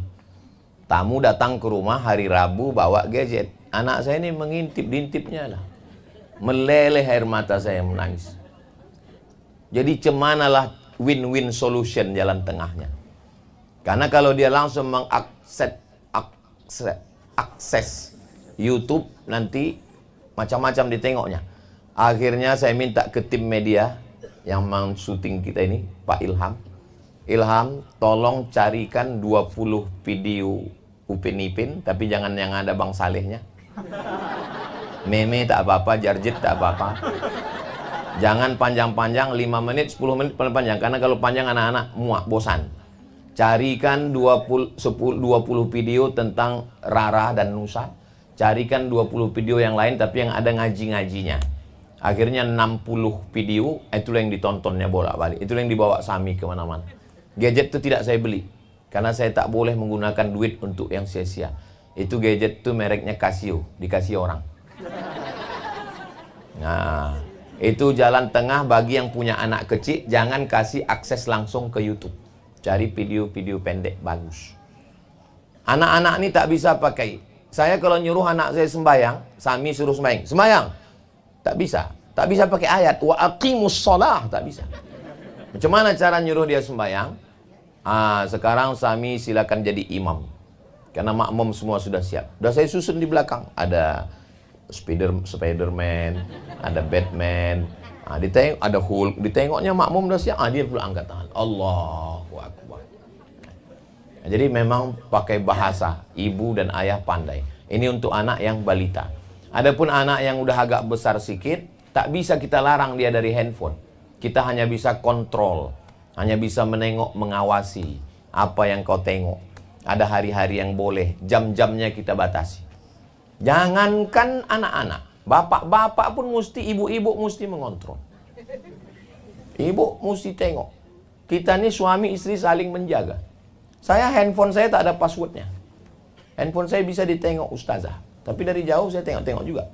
Tamu datang ke rumah hari Rabu bawa gadget. Anak saya ini mengintip, diintipnya lah. Meleleh air mata saya menangis. Jadi cemanalah win-win solution jalan tengahnya. Karena kalau dia langsung akses YouTube, nanti macam-macam ditengoknya. Akhirnya saya minta ke tim media yang men-syuting kita ini, Pak Ilham. Ilham, tolong carikan 20 video Upin Ipin, tapi jangan yang ada Bang Salehnya. Meme tak apa-apa, jarjit tak apa-apa. Jangan panjang-panjang, 5 menit, 10 menit paling panjang. Karena kalau panjang anak-anak muak, bosan. Carikan 20 video tentang Rara dan Nusa. Carikan 20 video yang lain tapi yang ada ngaji-ngajinya. Akhirnya 60 video, itulah yang ditontonnya bolak-balik. Itulah yang dibawa Sami kemana-mana. Gadget itu tidak saya beli. Karena saya tak boleh menggunakan duit untuk yang sia-sia. Itu gadget itu mereknya Casio, dikasih orang. Nah, itu jalan tengah bagi yang punya anak kecil. Jangan kasih akses langsung ke YouTube. Cari video-video pendek bagus. Anak-anak ini tak bisa pakai. Saya kalau nyuruh anak saya sembahyang, Sami suruh sembahyang. Sembahyang. Tak bisa. Tak bisa pakai ayat. Wa aqimus shalah. Tak bisa. Macam mana cara nyuruh dia sembahyang? Sekarang Sami silakan jadi imam. Karena makmum semua sudah siap. Sudah saya susun di belakang. Ada Spiderman, ada Batman, ada Hulk. Ditengoknya makmum sudah siap. Dia pula angkat tangan. Allahu Akbar. Jadi memang pakai bahasa ibu dan ayah pandai. Ini untuk anak yang balita. Adapun anak yang udah agak besar sedikit, tak bisa kita larang dia dari handphone. Kita hanya bisa kontrol, hanya bisa menengok, mengawasi apa yang kau tengok. Ada hari-hari yang boleh, jam-jamnya kita batasi. Jangankan anak-anak, bapak-bapak pun mesti, ibu-ibu mesti mengontrol. Ibu mesti tengok. Kita nih suami istri saling menjaga. Saya handphone saya tak ada passwordnya. Handphone saya bisa ditengok ustazah. Tapi dari jauh saya tengok-tengok juga.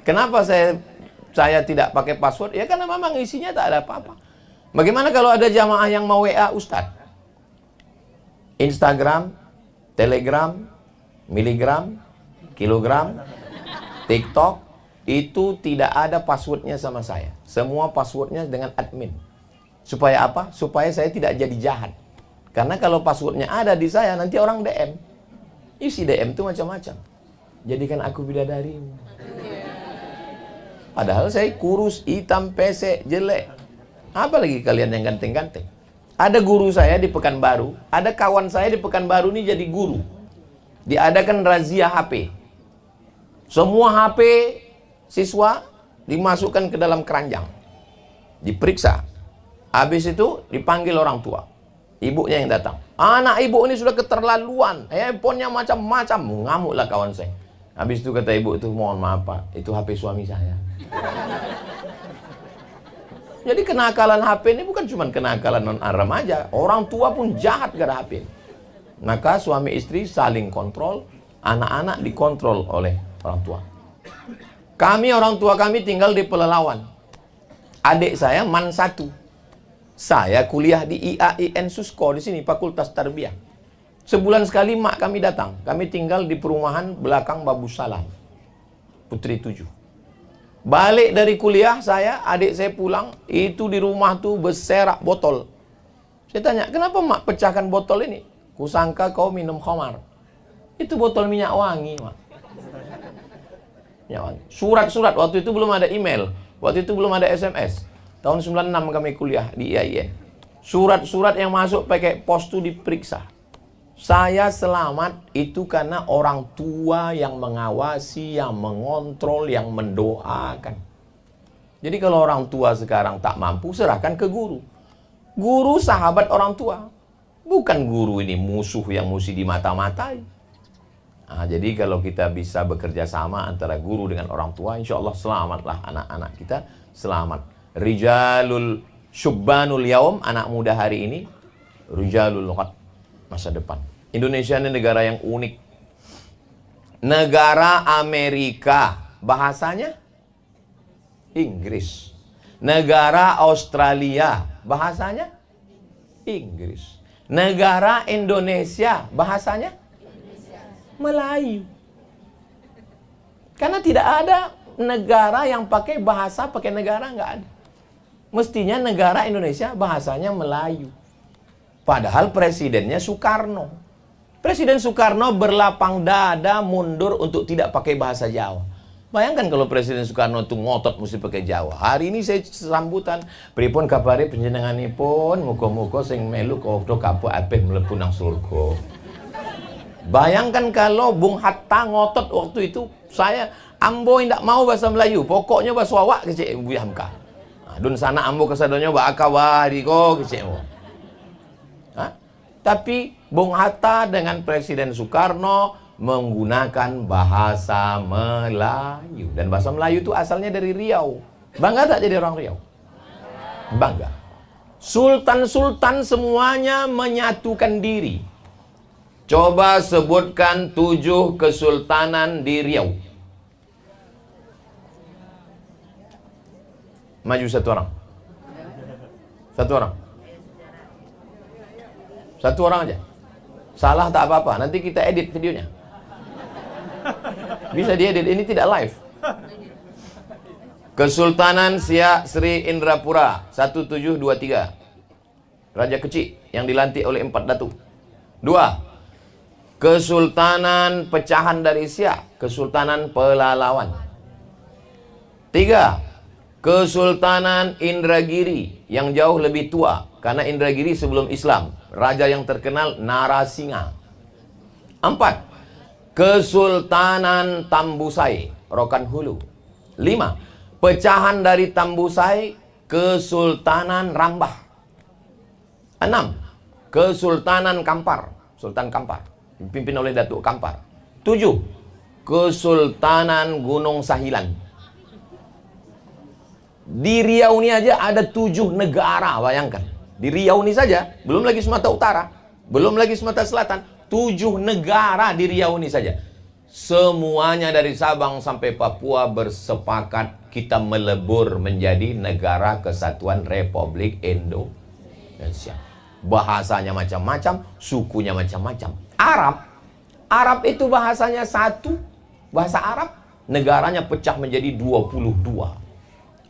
Kenapa saya tidak pakai password? Ya karena memang isinya tak ada apa-apa. Bagaimana kalau ada jamaah yang mau WA Ustaz? Instagram, Telegram, miligram, kilogram, TikTok, itu tidak ada passwordnya sama saya. Semua passwordnya dengan admin. Supaya apa? Supaya saya tidak jadi jahat. Karena kalau passwordnya ada di saya, nanti orang DM. Isi DM itu macam-macam. Jadikan aku bidadarimu. Padahal saya kurus, hitam, pesek, jelek. Apalagi kalian yang ganteng-ganteng. Ada guru saya di Pekanbaru, ada kawan saya di Pekanbaru ini jadi guru. Diadakan razia HP. Semua HP siswa dimasukkan ke dalam keranjang. Diperiksa. Habis itu dipanggil orang tua. Ibunya yang datang. Anak ibu ini sudah keterlaluan. Handphonenya macam-macam. Ngamuklah kawan saya. Habis itu kata ibu itu, mohon maaf Pak, itu HP suami saya. Jadi kenakalan HP ini bukan cuma kenakalan remaja, orang tua pun jahat gara HP. Maka suami istri saling kontrol, anak-anak dikontrol oleh orang tua. Kami, orang tua kami tinggal di Pelalawan. Adik saya MAN 1. Saya kuliah di IAIN Susko di sini, Fakultas Tarbiyah. Sebulan sekali mak kami datang. Kami tinggal di perumahan belakang Babu Salam, Putri 7. Balik dari kuliah saya, adik saya pulang, itu di rumah tuh berserak botol. Saya tanya, kenapa mak pecahkan botol ini? Kusangka kau minum khamar. Itu botol minyak wangi, mak. Minyak wangi. Surat-surat, waktu itu belum ada email, waktu itu belum ada SMS. Tahun 96 kami kuliah di IAIN. Surat-surat yang masuk pakai pos itu diperiksa. Saya selamat itu karena orang tua yang mengawasi, yang mengontrol, yang mendoakan. Jadi kalau orang tua sekarang tak mampu, serahkan ke guru. Guru sahabat orang tua. Bukan guru ini musuh yang mesti dimata-matai. Nah, jadi kalau kita bisa bekerja sama antara guru dengan orang tua, insya Allah selamatlah anak-anak kita, selamat. Rijalul syubbanul yaum, anak muda hari ini, rijalul luqat, masa depan. Indonesia ini negara yang unik. Negara Amerika, bahasanya Inggris. Negara Australia, bahasanya Inggris. Negara Indonesia, bahasanya Melayu. Karena tidak ada negara yang pakai bahasa, pakai negara, nggak ada. Mestinya negara Indonesia bahasanya Melayu. Padahal presidennya Soekarno. Presiden Soekarno berlapang dada mundur untuk tidak pakai bahasa Jawa. Bayangkan kalau Presiden Soekarno itu ngotot mesti pakai Jawa. Hari ini saya sambutan, pripun kabare panjenenganipun, muga-muga sing melu kodho kapok apih mlebu nang surga. Bayangkan kalau Bung Hatta ngotot waktu itu, saya ambo ndak mau bahasa Melayu, pokoknya bahasa Wawak kecik Bu Hamka. Dun sana ambo kesadonyo ba akawari ko kecik. Tapi Bung Hatta dengan Presiden Soekarno menggunakan bahasa Melayu. Dan bahasa Melayu itu asalnya dari Riau. Bangga tak jadi orang Riau? Bangga. Sultan-sultan semuanya menyatukan diri. Coba sebutkan 7 kesultanan di Riau. Maju satu orang. Satu orang. Satu orang aja. Salah tak apa-apa, nanti kita edit videonya. Bisa diedit, ini tidak live. Kesultanan Siak Sri Indrapura 1723. Raja kecil yang dilantik oleh 4 datuk. 2. Kesultanan pecahan dari Siak, Kesultanan Pelalawan. 3. Kesultanan Indragiri yang jauh lebih tua, karena Indragiri sebelum Islam. Raja yang terkenal Narasingha. 4. Kesultanan Tambusai, Rokan Hulu. 5. Pecahan dari Tambusai, Kesultanan Rambah. 6. Kesultanan Kampar, Sultan Kampar, dipimpin oleh Datuk Kampar. 7. Kesultanan Gunung Sahilan. Di Riau ini aja ada 7 negara, bayangkan. Di Riau ini saja, belum lagi Sumatera Utara, belum lagi Sumatera Selatan, 7 negara di Riau ini saja. Semuanya dari Sabang sampai Papua bersepakat kita melebur menjadi Negara Kesatuan Republik Indonesia. Bahasanya macam-macam, sukunya macam-macam. Arab itu bahasanya satu, bahasa Arab, negaranya pecah menjadi 22.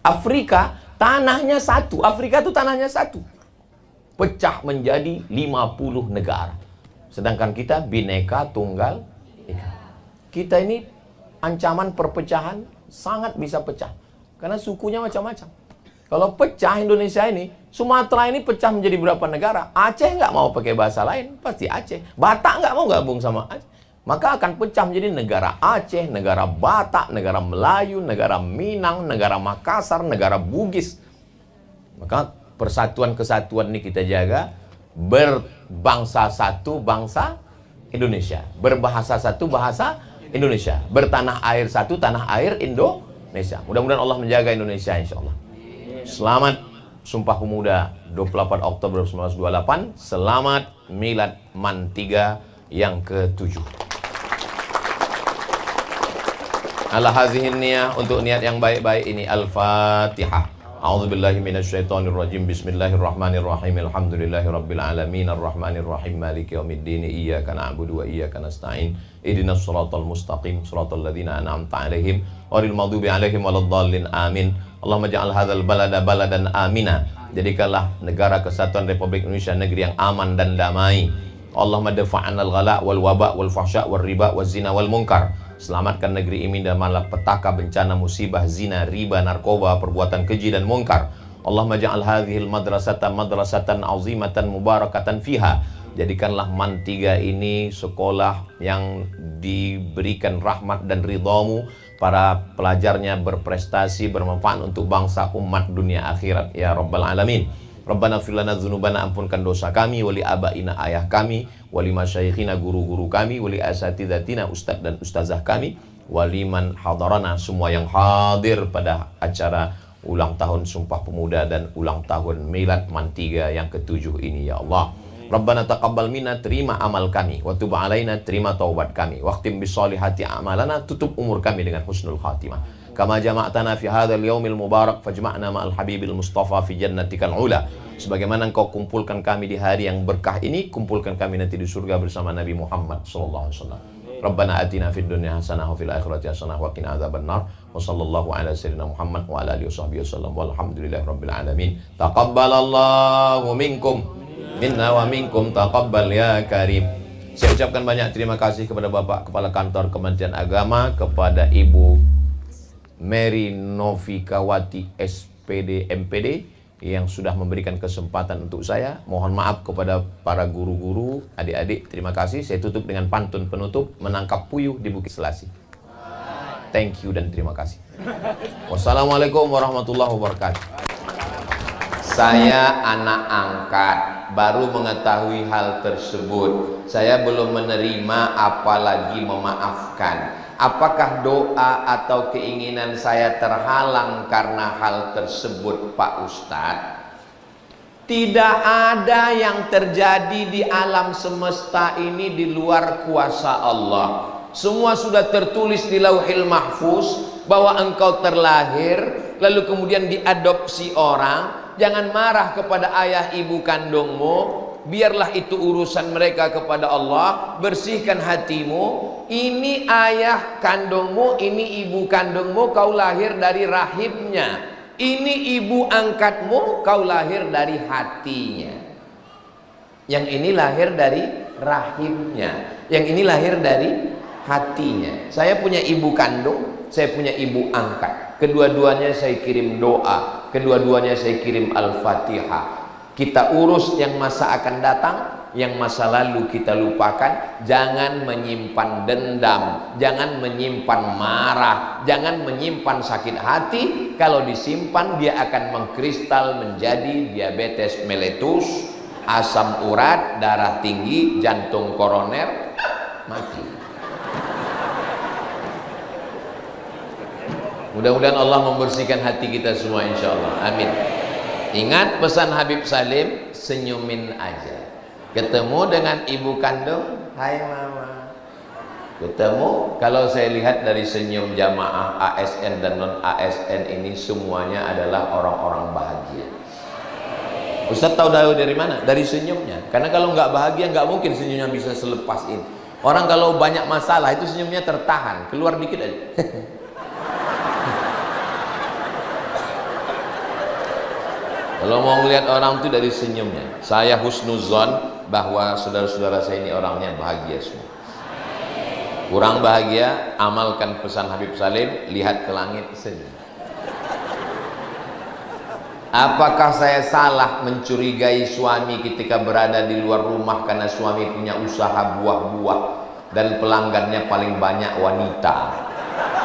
Afrika, tanahnya satu. Afrika itu tanahnya satu. Pecah menjadi 50 negara. Sedangkan kita Bhinneka Tunggal Ika. Kita ini ancaman perpecahan sangat bisa pecah. Karena sukunya macam-macam. Kalau pecah Indonesia ini, Sumatera ini pecah menjadi berapa negara. Aceh nggak mau pakai bahasa lain, pasti Aceh. Batak nggak mau gabung sama Aceh. Maka akan pecah menjadi negara Aceh, negara Batak, negara Melayu, negara Minang, negara Makassar, negara Bugis. Maka persatuan kesatuan ini kita jaga. Berbangsa satu bangsa Indonesia, berbahasa satu bahasa Indonesia, bertanah air satu tanah air Indonesia. Mudah-mudahan Allah menjaga Indonesia, insya Allah. Selamat Sumpah Pemuda 24 Oktober 1928. Selamat Milad Man 3 yang ke-7. Ala hazihin niyah, untuk niat yang baik-baik ini. Al-Fatihah. A'udzubillahi minasyaitonirrajim. Bismillahirrahmanirrahim. Alhamdulillahirabbil alamin arrahmanirrahim maliki yaumiddin. Iyyaka na'budu wa iyyaka nasta'in. Ihdinas shiratal mustaqim, shiratal ladzina an'amta 'alaihim ghairil maghdubi 'alaihim waladdallin. Amin. Allahumma ja'al hadzal balada baladan amina. Jadikanlah negara kesatuan Republik Indonesia negeri yang aman dan damai. Allahumma dafa'anal ghala wal waba wal fahsya wal riba wal zina wal munkar. Selamatkan negeri ini dari malapetaka, bencana, musibah, zina, riba, narkoba, perbuatan keji dan munkar. Allahumma ja'al hadhil madrasatan azimatan mubarakatan fiha. Jadikanlah Man 3 ini sekolah yang diberikan rahmat dan ridhamu. Para pelajarnya berprestasi, bermanfaat untuk bangsa, umat, dunia, akhirat, ya Rabbal Alamin. Rabbana fir lana dzunubana, ampunkan dosa kami, wali abaina, ayah kami, wali masyayikhina, guru-guru kami, wali asatidatina, ustadz dan ustazah kami, wali man hadarana, semua yang hadir pada acara ulang tahun Sumpah Pemuda dan ulang tahun Milad Man 3 yang ke-7 ini, ya Allah. Rabbana taqabbal minna, terima amal kami, wa tub alaina, terima taubat kami, waqtim bisolihati amalana, tutup umur kami dengan husnul khatimah. Kama jama'tana fi hadzal yaumil mubarak fajma'na ma'al habibil mustafa fi jannatikal ula. Sebagaimana engkau kumpulkan kami di hari yang berkah ini, kumpulkan kami nanti di surga bersama Nabi Muhammad sallallahu alaihi wasallam. Rabbana atina fid dunya hasanah wa fil akhirati hasanah wa qina adzabannar. Wa sallallahu ala sayyidina Muhammad wa ala alihi washabbihi wasallam. Walhamdulillahirabbil alamin. Taqabbalallahu minkum minna wa minkum taqabbal ya karim. Saya ucapkan banyak terima kasih kepada Bapak Kepala Kantor Kementerian Agama, kepada Ibu Mary Novikawati SPD MPD yang sudah memberikan kesempatan untuk saya. Mohon maaf kepada para guru-guru, adik-adik, terima kasih. Saya tutup dengan pantun penutup, menangkap puyuh di Bukit Selasi. Thank you dan terima kasih. Wassalamualaikum warahmatullahi wabarakatuh. Saya anak angkat, baru mengetahui hal tersebut. Saya belum menerima, apalagi memaafkan. Apakah doa atau keinginan saya terhalang karena hal tersebut, Pak Ustadz? Tidak ada yang terjadi di alam semesta ini di luar kuasa Allah. Semua sudah tertulis di Lauhil Mahfuz bahwa engkau terlahir, lalu kemudian diadopsi orang. Jangan marah kepada ayah ibu kandungmu. Biarlah itu urusan mereka kepada Allah. Bersihkan hatimu. Ini ayah kandungmu, ini ibu kandungmu, kau lahir dari rahimnya. Ini ibu angkatmu, kau lahir dari hatinya. Yang ini lahir dari rahimnya. Yang ini lahir dari hatinya. Saya punya ibu kandung, saya punya ibu angkat. Kedua-duanya saya kirim doa, kedua-duanya saya kirim Al-Fatihah. Kita urus yang masa akan datang, yang masa lalu kita lupakan. Jangan menyimpan dendam, jangan menyimpan marah, jangan menyimpan sakit hati. Kalau disimpan dia akan mengkristal menjadi diabetes meletus, asam urat, darah tinggi, jantung koroner, mati. Mudah-mudahan Allah membersihkan hati kita semua, insya Allah. Amin. Ingat pesan Habib Salim, senyumin aja. Ketemu dengan ibu kandung, hai mama. Ketemu, kalau saya lihat dari senyum jamaah ASN dan non ASN ini semuanya adalah orang-orang bahagia. Ustaz tahu dari mana? Dari senyumnya. Karena kalau nggak bahagia nggak mungkin senyumnya bisa selepas ini. Orang kalau banyak masalah itu senyumnya tertahan, keluar dikit aja. Kalau mau melihat orang itu dari senyumnya. Saya husnuzon bahwa saudara-saudara saya ini orangnya bahagia semua. Kurang bahagia, amalkan pesan Habib Salim, lihat ke langit, senyum. Apakah saya salah mencurigai suami ketika berada di luar rumah karena suami punya usaha buah-buah dan pelanggannya paling banyak wanita?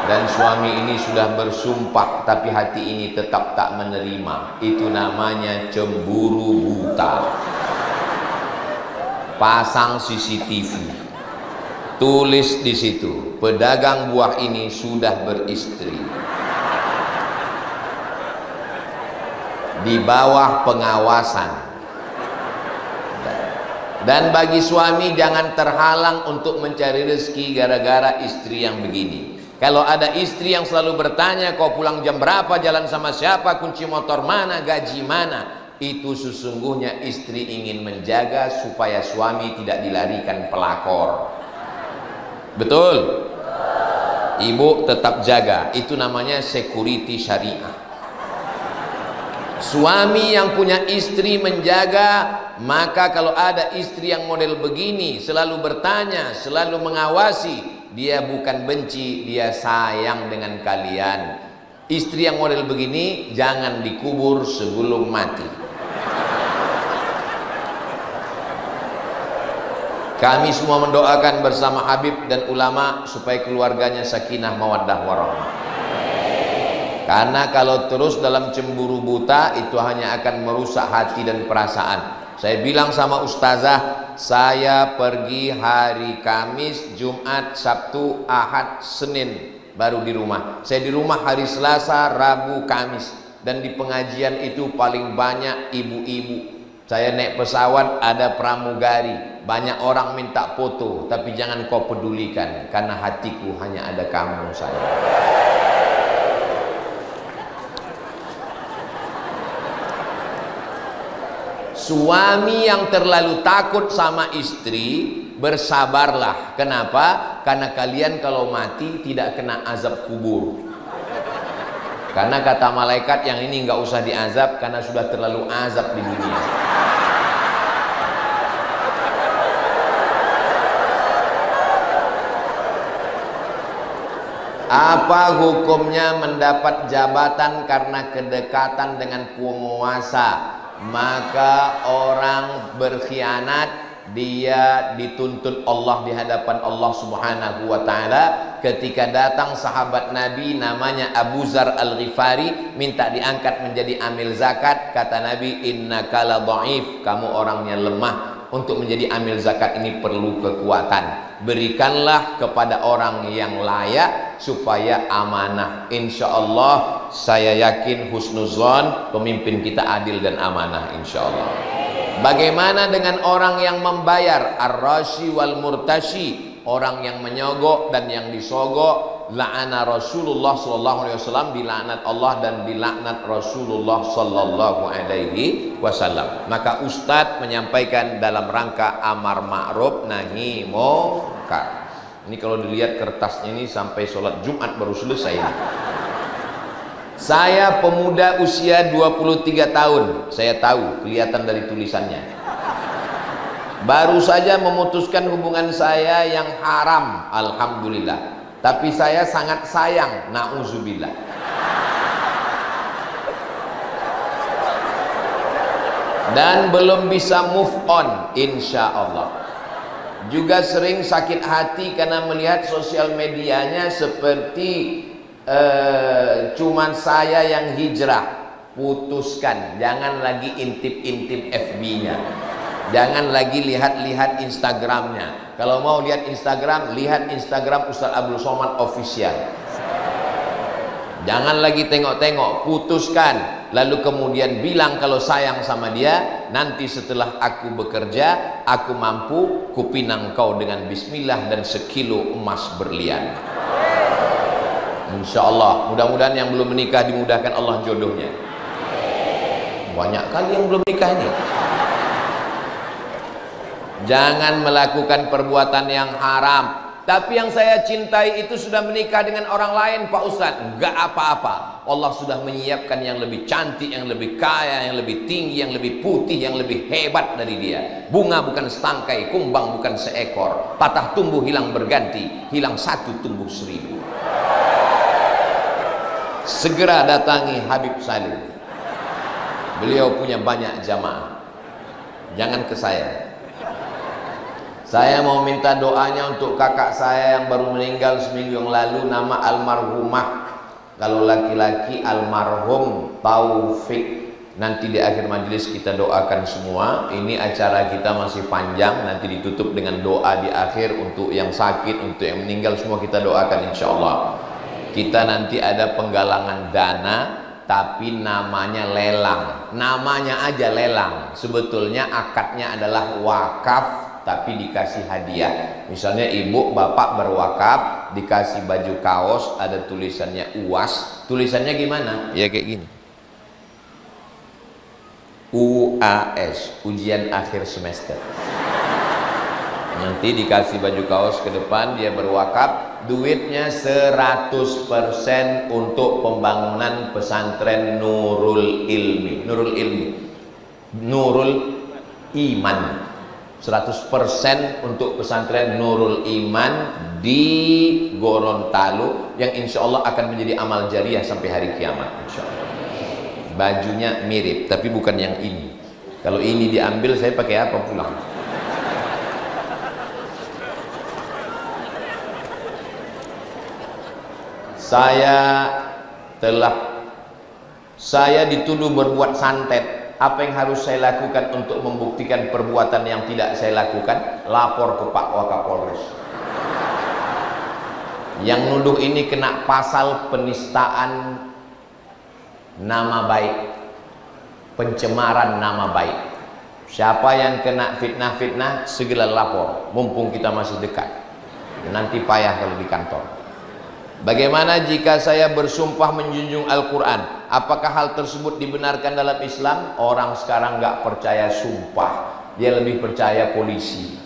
Dan suami ini sudah bersumpah tapi hati ini tetap tak menerima. Itu namanya cemburu buta. Pasang CCTV, tulis di situ, pedagang buah ini sudah beristri. di bawah pengawasan. Dan bagi suami jangan terhalang untuk mencari rezeki gara-gara istri yang begini. Kalau ada istri yang selalu bertanya kau pulang jam berapa, jalan sama siapa, kunci motor mana, gaji mana, itu sesungguhnya istri ingin menjaga supaya suami tidak dilarikan pelakor. Betul? Ibu tetap jaga, itu namanya security syariah. Suami yang punya istri menjaga, maka kalau ada istri yang model begini selalu bertanya, selalu mengawasi, dia bukan benci, dia sayang dengan kalian. Istri yang model begini jangan dikubur sebelum mati. Kami semua mendoakan bersama Habib dan ulama supaya keluarganya sakinah mawaddah warahmah. Karena kalau terus dalam cemburu buta itu hanya akan merusak hati dan perasaan. Saya bilang sama ustazah, saya pergi hari Kamis, Jumat, Sabtu, Ahad, Senin baru di rumah. Saya di rumah hari Selasa, Rabu, Kamis. Dan di pengajian itu paling banyak ibu-ibu. Saya naik pesawat ada pramugari, banyak orang minta foto, tapi jangan kau pedulikan karena hatiku hanya ada kamu sayang. Suami yang terlalu takut sama istri, bersabarlah. Kenapa? Karena kalian kalau mati tidak kena azab kubur. Karena kata malaikat yang ini nggak usah diazab karena sudah terlalu azab di dunia. Apa hukumnya mendapat jabatan karena kedekatan dengan penguasa? Maka orang berkhianat, dia dituntut Allah di hadapan Allah Subhanahu wa taala. Ketika datang sahabat Nabi namanya Abu Zar Al-Ghifari minta diangkat menjadi amil zakat, kata Nabi, innaka la dhaif, kamu orangnya lemah. Untuk menjadi amil zakat ini perlu kekuatan. Berikanlah kepada orang yang layak supaya amanah. Insya Allah saya yakin husnuzon pemimpin kita adil dan amanah insya Allah. Bagaimana dengan orang yang membayar ar-rashi wal murtashi, orang yang menyogok dan yang disogok? La'ana Rasulullah sallallahu alaihi wasallam, dilaknat Allah dan dilaknat Rasulullah sallallahu alaihi wasallam. Maka Ustadz menyampaikan dalam rangka amar ma'ruf nahi munkar. Ini kalau dilihat kertasnya ini sampai sholat Jumat baru selesai ini. Saya pemuda usia 23 tahun, saya tahu kelihatan dari tulisannya. Baru saja memutuskan hubungan saya yang haram, alhamdulillah. Tapi saya sangat sayang, na'udzubillah. Dan belum bisa move on, insya Allah. Juga sering sakit hati karena melihat sosial medianya seperti cuman saya yang hijrah. Putuskan, jangan lagi intip-intip FB-nya. Jangan lagi lihat-lihat Instagramnya. Kalau mau lihat Instagram, lihat Instagram Ustaz Abdul Somad Official. Jangan lagi tengok-tengok, putuskan. Lalu kemudian bilang kalau sayang sama dia. Nanti setelah aku bekerja, aku mampu kupinang kau dengan bismillah dan sekilo emas berlian. Insya Allah, mudah-mudahan yang belum menikah dimudahkan Allah jodohnya. Banyak kali yang belum nikah ini. Jangan melakukan perbuatan yang haram. Tapi yang saya cintai itu sudah menikah dengan orang lain, Pak Ustadz. Enggak apa-apa. Allah sudah menyiapkan yang lebih cantik, yang lebih kaya, yang lebih tinggi, yang lebih putih, yang lebih hebat dari dia. Bunga bukan setangkai, kumbang bukan seekor. Patah tumbuh hilang berganti, hilang satu tumbuh seribu. Segera datangi Habib Salim. Beliau punya banyak jamaah. Jangan ke saya. Saya mau minta doanya untuk kakak saya yang baru meninggal seminggu yang lalu, nama almarhumah. Kalau laki-laki almarhum Taufik. Nanti di akhir majelis kita doakan semua. Ini acara kita masih panjang, nanti ditutup dengan doa di akhir untuk yang sakit, untuk yang meninggal semua kita doakan insya Allah. Kita nanti ada penggalangan dana, tapi namanya lelang, namanya aja lelang. Sebetulnya akadnya adalah wakaf, tapi dikasih hadiah. Misalnya ibu bapak berwakaf, dikasih baju kaos ada tulisannya UAS. Tulisannya gimana? Ya kayak gini, UAS, ujian akhir semester. Nanti dikasih baju kaos ke depan, dia berwakaf, duitnya 100% untuk pembangunan pesantren Nurul Ilmi. Nurul Ilmi, Nurul Iman, 100% untuk pesantren Nurul Iman di Gorontalo, yang insya Allah akan menjadi amal jariah sampai hari kiamat, insya Allah. Bajunya mirip, tapi bukan yang ini. Kalau ini diambil, saya pakai apa pulang? Saya dituduh berbuat santet. Apa yang harus saya lakukan untuk membuktikan perbuatan yang tidak saya lakukan? Lapor ke Pak Wakapolres. Yang nuduh ini kena pasal penistaan nama baik, pencemaran nama baik. Siapa yang kena fitnah-fitnah, segera lapor, mumpung kita masih dekat. Nanti payah kalau di kantor. Bagaimana jika saya bersumpah menjunjung Al-Quran? Apakah hal tersebut dibenarkan dalam Islam? Orang sekarang nggak percaya sumpah, dia lebih percaya polisi.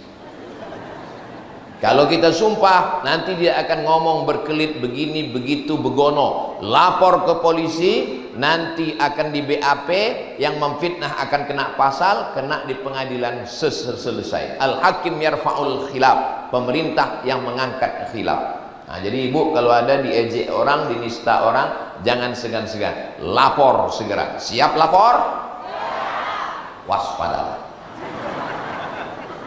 Kalau kita sumpah, nanti dia akan ngomong berkelit begini begitu begono, lapor ke polisi, nanti akan di BAP, yang memfitnah akan kena pasal, kena di pengadilan selesai. Al-Hakim yarfa'ul khilaf, pemerintah yang mengangkat khilaf. Nah, jadi ibu kalau ada diejek orang, dinista orang, jangan segan-segan, lapor segera. Siap lapor? Waspada.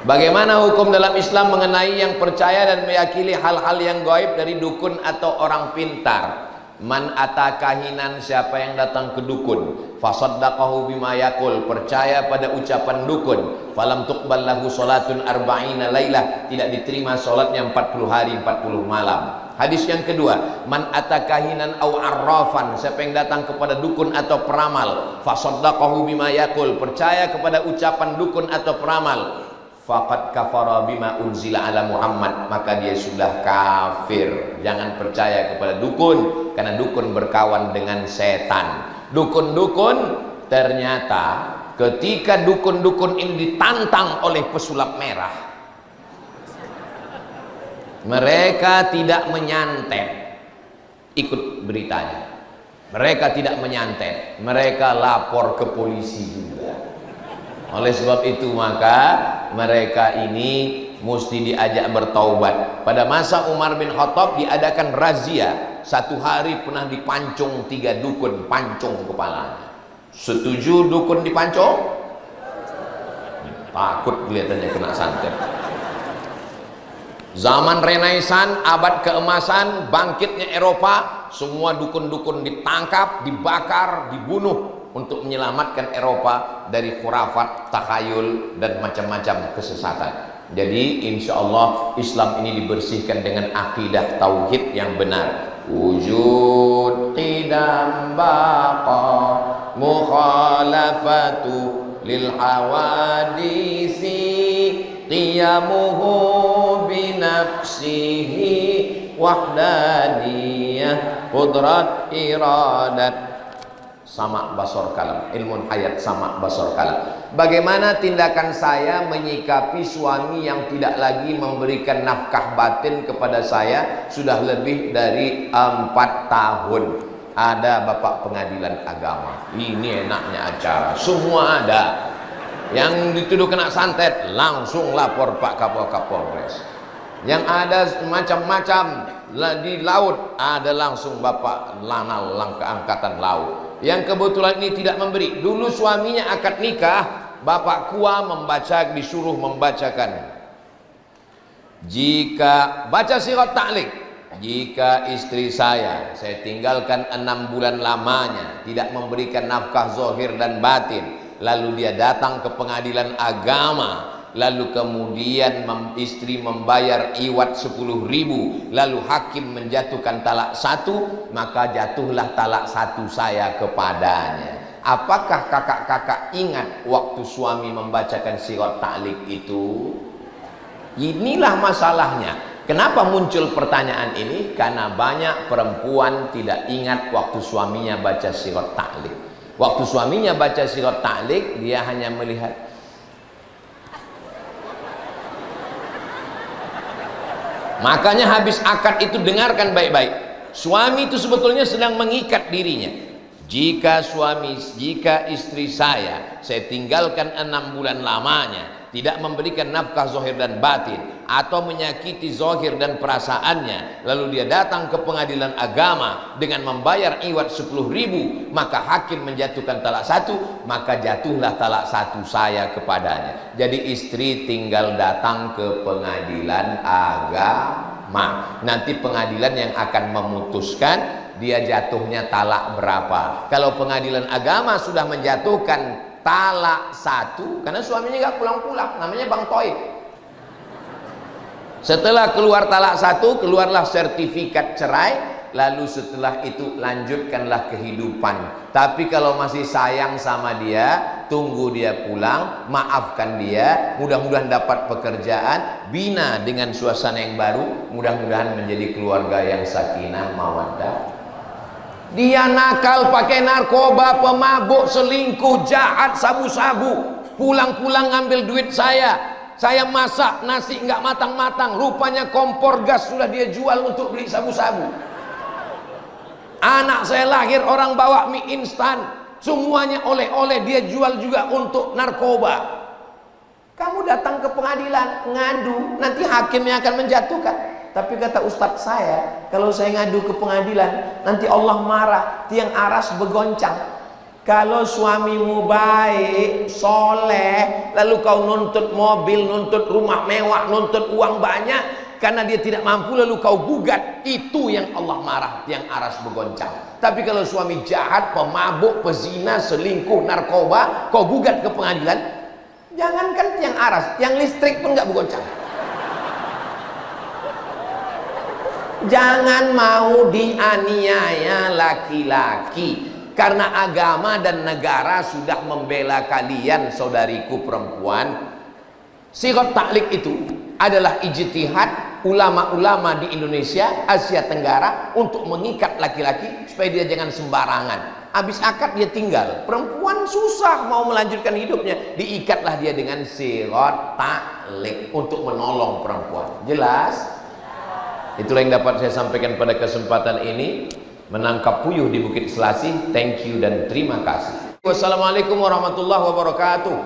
Bagaimana hukum dalam Islam mengenai yang percaya dan meyakini hal-hal yang gaib dari dukun atau orang pintar? Man ata kahinan, siapa yang datang ke dukun, fasaddaqahu bima yaqul, percaya pada ucapan dukun, falam tuqbal lahu salatun arba'ina lailah, tidak diterima salatnya 40 hari 40 malam. Hadis yang kedua, man ata kahinan au arrafan, siapa yang datang kepada dukun atau peramal, fasaddaqahu bima yaqul, percaya kepada ucapan dukun atau peramal, faqad kafara bima unzila ala Muhammad, maka dia sudah kafir. Jangan percaya kepada dukun, karena dukun berkawan dengan setan. Dukun-dukun, ternyata ketika dukun-dukun ini ditantang oleh pesulap merah, mereka tidak menyantet. Ikut beritanya, mereka tidak menyantet, mereka lapor ke polisi juga. Oleh sebab itu maka mereka ini mesti diajak bertaubat. Pada masa Umar bin Khattab diadakan razia, satu hari pernah dipancung 3 dukun, pancung kepalanya. Setuju dukun dipancung? Takut kelihatannya kena santet. Zaman Renaissance, abad keemasan, bangkitnya Eropa, semua dukun-dukun ditangkap, dibakar, dibunuh untuk menyelamatkan Eropa dari khurafat, takhayul, dan macam-macam kesesatan. Jadi insya Allah Islam ini dibersihkan dengan akidah tauhid yang benar. Wujud qidam baqa mukhalafatu lil hawadisi qiyamuhu binafsihi wahdaniyah qudrat iradat. Sama basor kalam, ilmun hayat sama basor kalam. Bagaimana tindakan saya menyikapi suami yang tidak lagi memberikan nafkah batin kepada saya sudah lebih dari 4 tahun? Ada bapak pengadilan agama, ini enaknya acara, semua ada. Yang dituduh kena santet, langsung lapor Pak Kapolres. Yang ada macam-macam di laut, ada langsung bapak lanal angkatan laut. Yang kebetulan ini tidak memberi. Dulu suaminya akad nikah, bapak Kua disuruh membacakan, jika baca sirat ta'liq, jika istri saya tinggalkan 6 bulan lamanya tidak memberikan nafkah zahir dan batin, lalu dia datang ke pengadilan agama, lalu kemudian istri membayar iwat 10.000, lalu hakim menjatuhkan talak 1, maka jatuhlah talak 1 saya kepadanya. Apakah kakak-kakak ingat waktu suami membacakan sirat ta'liq itu? Inilah masalahnya. Kenapa muncul pertanyaan ini? Karena banyak perempuan tidak ingat waktu suaminya baca sirat ta'liq. Waktu suaminya baca sirat ta'liq, dia hanya melihat. Makanya habis akad itu dengarkan baik-baik. Suami itu sebetulnya sedang mengikat dirinya. Jika istri saya tinggalkan 6 bulan lamanya, tidak memberikan nafkah zahir dan batin, atau menyakiti zahir dan perasaannya, lalu dia datang ke pengadilan agama dengan membayar iwat 10.000, maka hakim menjatuhkan talak 1, maka jatuhlah talak 1 saya kepadanya. Jadi istri tinggal datang ke pengadilan agama, nanti pengadilan yang akan memutuskan dia jatuhnya talak berapa. Kalau pengadilan agama sudah menjatuhkan talak 1, karena suaminya gak pulang-pulang, namanya Bang Toib. Setelah keluar talak 1, keluarlah sertifikat cerai, lalu setelah itu lanjutkanlah kehidupan. Tapi kalau masih sayang sama dia, tunggu dia pulang, maafkan dia, mudah-mudahan dapat pekerjaan, bina dengan suasana yang baru, mudah-mudahan menjadi keluarga yang sakinah mawaddah. Dia nakal, pakai narkoba, pemabuk, selingkuh, jahat, sabu-sabu, pulang-pulang ngambil duit saya masak nasi nggak matang-matang, rupanya kompor gas sudah dia jual untuk beli sabu-sabu. Anak saya lahir orang bawa mie instan, semuanya oleh-oleh dia jual juga untuk narkoba. Kamu datang ke pengadilan ngadu, nanti hakimnya akan menjatuhkan. Tapi kata ustadz saya, kalau saya ngadu ke pengadilan, nanti Allah marah, tiang aras bergoncang. Kalau suamimu baik, soleh, lalu kau nuntut mobil, nuntut rumah mewah, nuntut uang banyak, karena dia tidak mampu lalu kau gugat, itu yang Allah marah, tiang aras bergoncang. Tapi kalau suami jahat, pemabuk, pezina, selingkuh, narkoba, kau gugat ke pengadilan, jangankan tiang aras, tiang listrik pun nggak bergoncang. Jangan mau dianiaya laki-laki, karena agama dan negara sudah membela kalian, saudariku perempuan. Sirat ta'liq itu adalah ijtihad ulama-ulama di Indonesia, Asia Tenggara, untuk mengikat laki-laki supaya dia jangan sembarangan. Habis akad dia tinggal, perempuan susah mau melanjutkan hidupnya, diikatlah dia dengan sirat ta'liq untuk menolong perempuan. Jelas? Itulah yang dapat saya sampaikan pada kesempatan ini. Menangkap puyuh di Bukit Selasih. Thank you dan terima kasih. Wassalamualaikum warahmatullahi wabarakatuh.